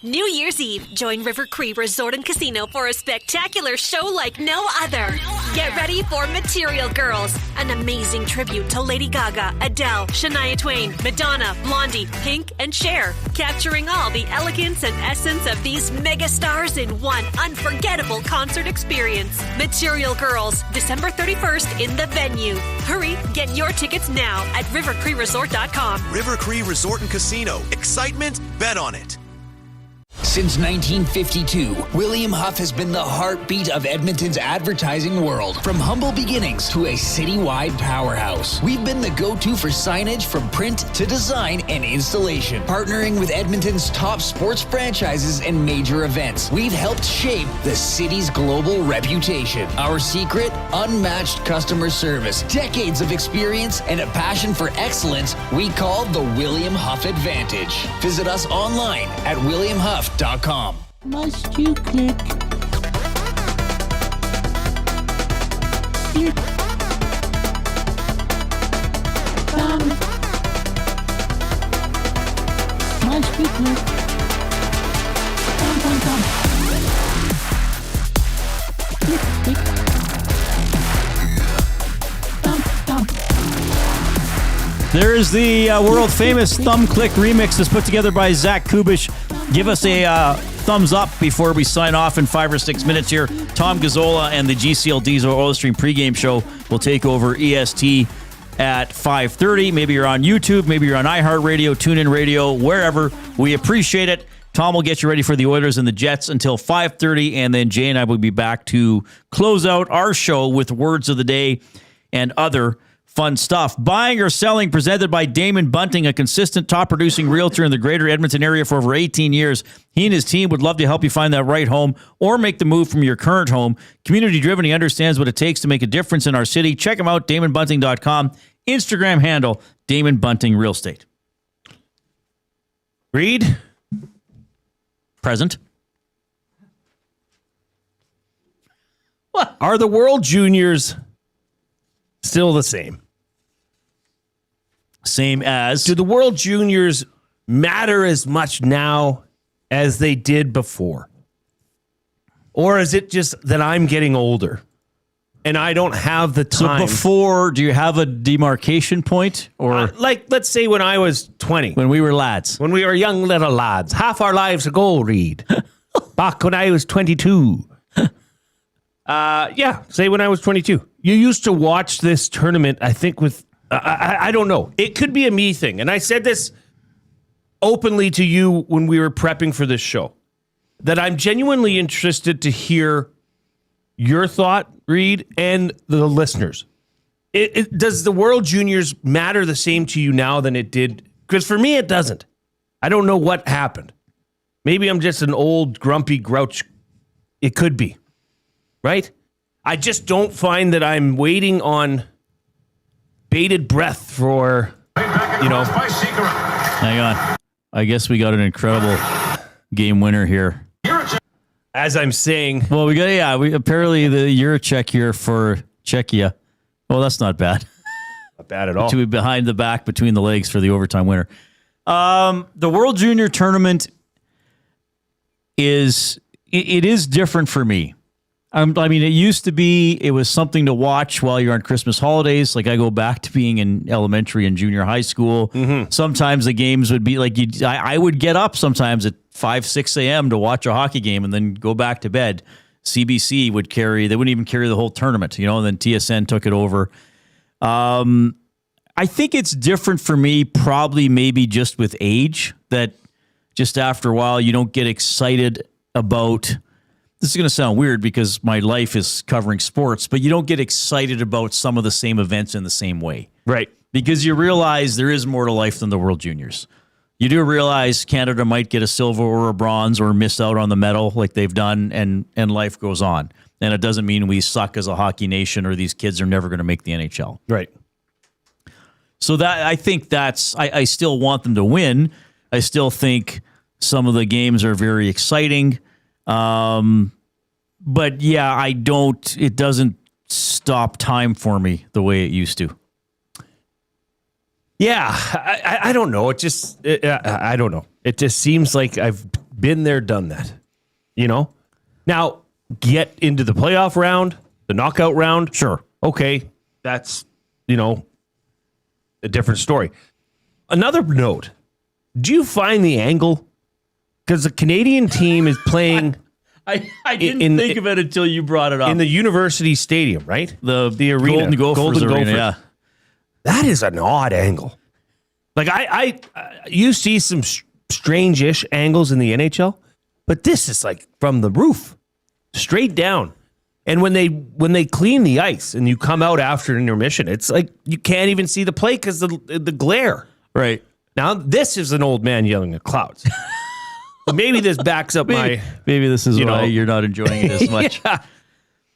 New Year's Eve, join River Cree Resort and Casino for a spectacular show like no other. Get ready for Material Girls, an amazing tribute to Lady Gaga, Adele, Shania Twain, Madonna, Blondie, Pink, and Cher, capturing all the elegance and essence of these mega stars in one unforgettable concert experience. Material Girls, December 31st in the venue. Hurry, get your tickets now at rivercreeresort.com. River Cree Resort and Casino. Excitement? Bet on it. Since 1952, William Huff has been the heartbeat of Edmonton's advertising world. From humble beginnings to a citywide powerhouse, we've been the go-to for signage from print to design and installation. Partnering with Edmonton's top sports franchises and major events, we've helped shape the city's global reputation. Our secret? Unmatched customer service, decades of experience, and a passion for excellence we call the William Huff Advantage. Visit us online at williamhuff.com. Must you click? Click. There is the world famous Thumb Click remix that's put together by Zach Kubish. Give us a thumbs up before we sign off in 5 or 6 minutes here. Tom Gazzola and the GCL Diesel Oil Stream pregame show will take over EST at 5:30. Maybe you're on YouTube, maybe you're on iHeartRadio, TuneIn Radio, wherever. We appreciate it. Tom will get you ready for the Oilers and the Jets until 5:30, and then Jay and I will be back to close out our show with words of the day and other fun stuff. Buying or selling, presented by Damon Bunting, a consistent top-producing realtor in the greater Edmonton area for over 18 years. He and his team would love to help you find that right home or make the move from your current home. Community-driven, he understands what it takes to make a difference in our city. Check him out, DamonBunting.com. Instagram handle, Damon Bunting Real Estate. Reid? Present. What? Are the World Juniors still the same? Same as? Do the World Juniors matter as much now as they did before? Or is it just that I'm getting older and I don't have the time? So before, do you have a demarcation point? Or like, let's say when I was 20. When we were lads. When we were young little lads. Half our lives ago, Reid. Back when I was 22. Yeah, say when I was 22. You used to watch this tournament, I think, with... I don't know. It could be a me thing. And I said this openly to you when we were prepping for this show, that I'm genuinely interested to hear your thought, Reid, and the listeners. Does the World Juniors matter the same to you now than it did? Because for me, it doesn't. I don't know what happened. Maybe I'm just an old, grumpy grouch. It could be. Right? I just don't find that I'm waiting on bated breath for, Hang on. I guess we got an incredible game winner here. As I'm saying. Well, apparently the Eurocheck here for Czechia. Well, that's not bad. Not bad at all. To be behind the back, between the legs for the overtime winner. The World Junior Tournament is different for me. I mean, it used to be, it was something to watch while you're on Christmas holidays. Like, I go back to being in elementary and junior high school. Mm-hmm. Sometimes the games would be like, I would get up sometimes at 5, 6 a.m. to watch a hockey game and then go back to bed. CBC would they wouldn't even carry the whole tournament, and then TSN took it over. I think it's different for me, probably maybe just with age, that just after a while you don't get excited about... This is going to sound weird because my life is covering sports, but you don't get excited about some of the same events in the same way. Right. Because you realize there is more to life than the World Juniors. You do realize Canada might get a silver or a bronze or miss out on the medal like they've done, and life goes on. And it doesn't mean we suck as a hockey nation or these kids are never going to make the NHL. Right. So that I think I still want them to win. I still think some of the games are very exciting. But yeah, it doesn't stop time for me the way it used to. Yeah, I don't know. I don't know. It just seems like I've been there, done that. Now get into the playoff round, the knockout round. Sure. Okay. That's, a different story. Another note. Do you find the angle? Because the Canadian team is playing... I didn't think of it until you brought it up. In the University Stadium, right? The arena. Golden Gophers arena, yeah. That is an odd angle. Like, you see some strange-ish angles in the NHL, but this is like from the roof, straight down. And when they clean the ice and you come out after an intermission, it's like you can't even see the play because the glare. Right. Now, this is an old man yelling at clouds. Maybe this backs up maybe this is why you're not enjoying it as much. Yeah.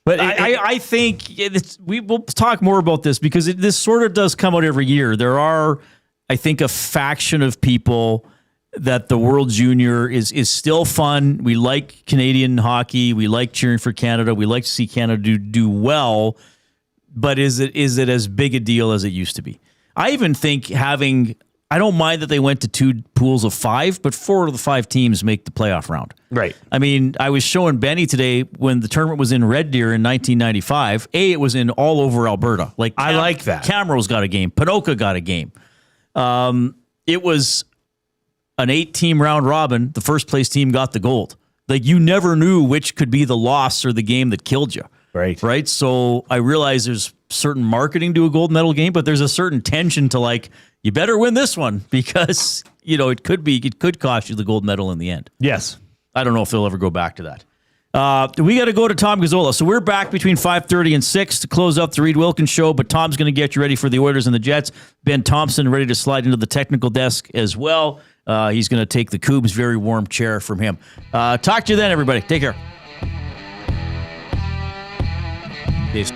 But I think we'll talk more about this because this sort of does come out every year. There are, I think, a faction of people that the World Junior is still fun. We like Canadian hockey. We like cheering for Canada. We like to see Canada do well. But is it as big a deal as it used to be? I even think having I don't mind that they went to 2 pools of 5, but 4 of the 5 teams make the playoff round. Right. I mean, I was showing Benny today when the tournament was in Red Deer in 1995. It was in all over Alberta. Like I like that. Camrose got a game. Panoka got a game. It was an 8-team round robin. The first place team got the gold. Like you never knew which could be the loss or the game that killed you. Right. Right. So I realize there's certain marketing to a gold medal game, but there's a certain tension to like, you better win this one because, it could cost you the gold medal in the end. Yes. I don't know if they'll ever go back to that. We got to go to Tom Gazzola. So we're back between 5:30 and 6 to close up the Reid Wilkins show, but Tom's going to get you ready for the Oilers and the Jets. Ben Thompson ready to slide into the technical desk as well. He's going to take the Cougs' very warm chair from him. Talk to you then, everybody. Take care. Peace.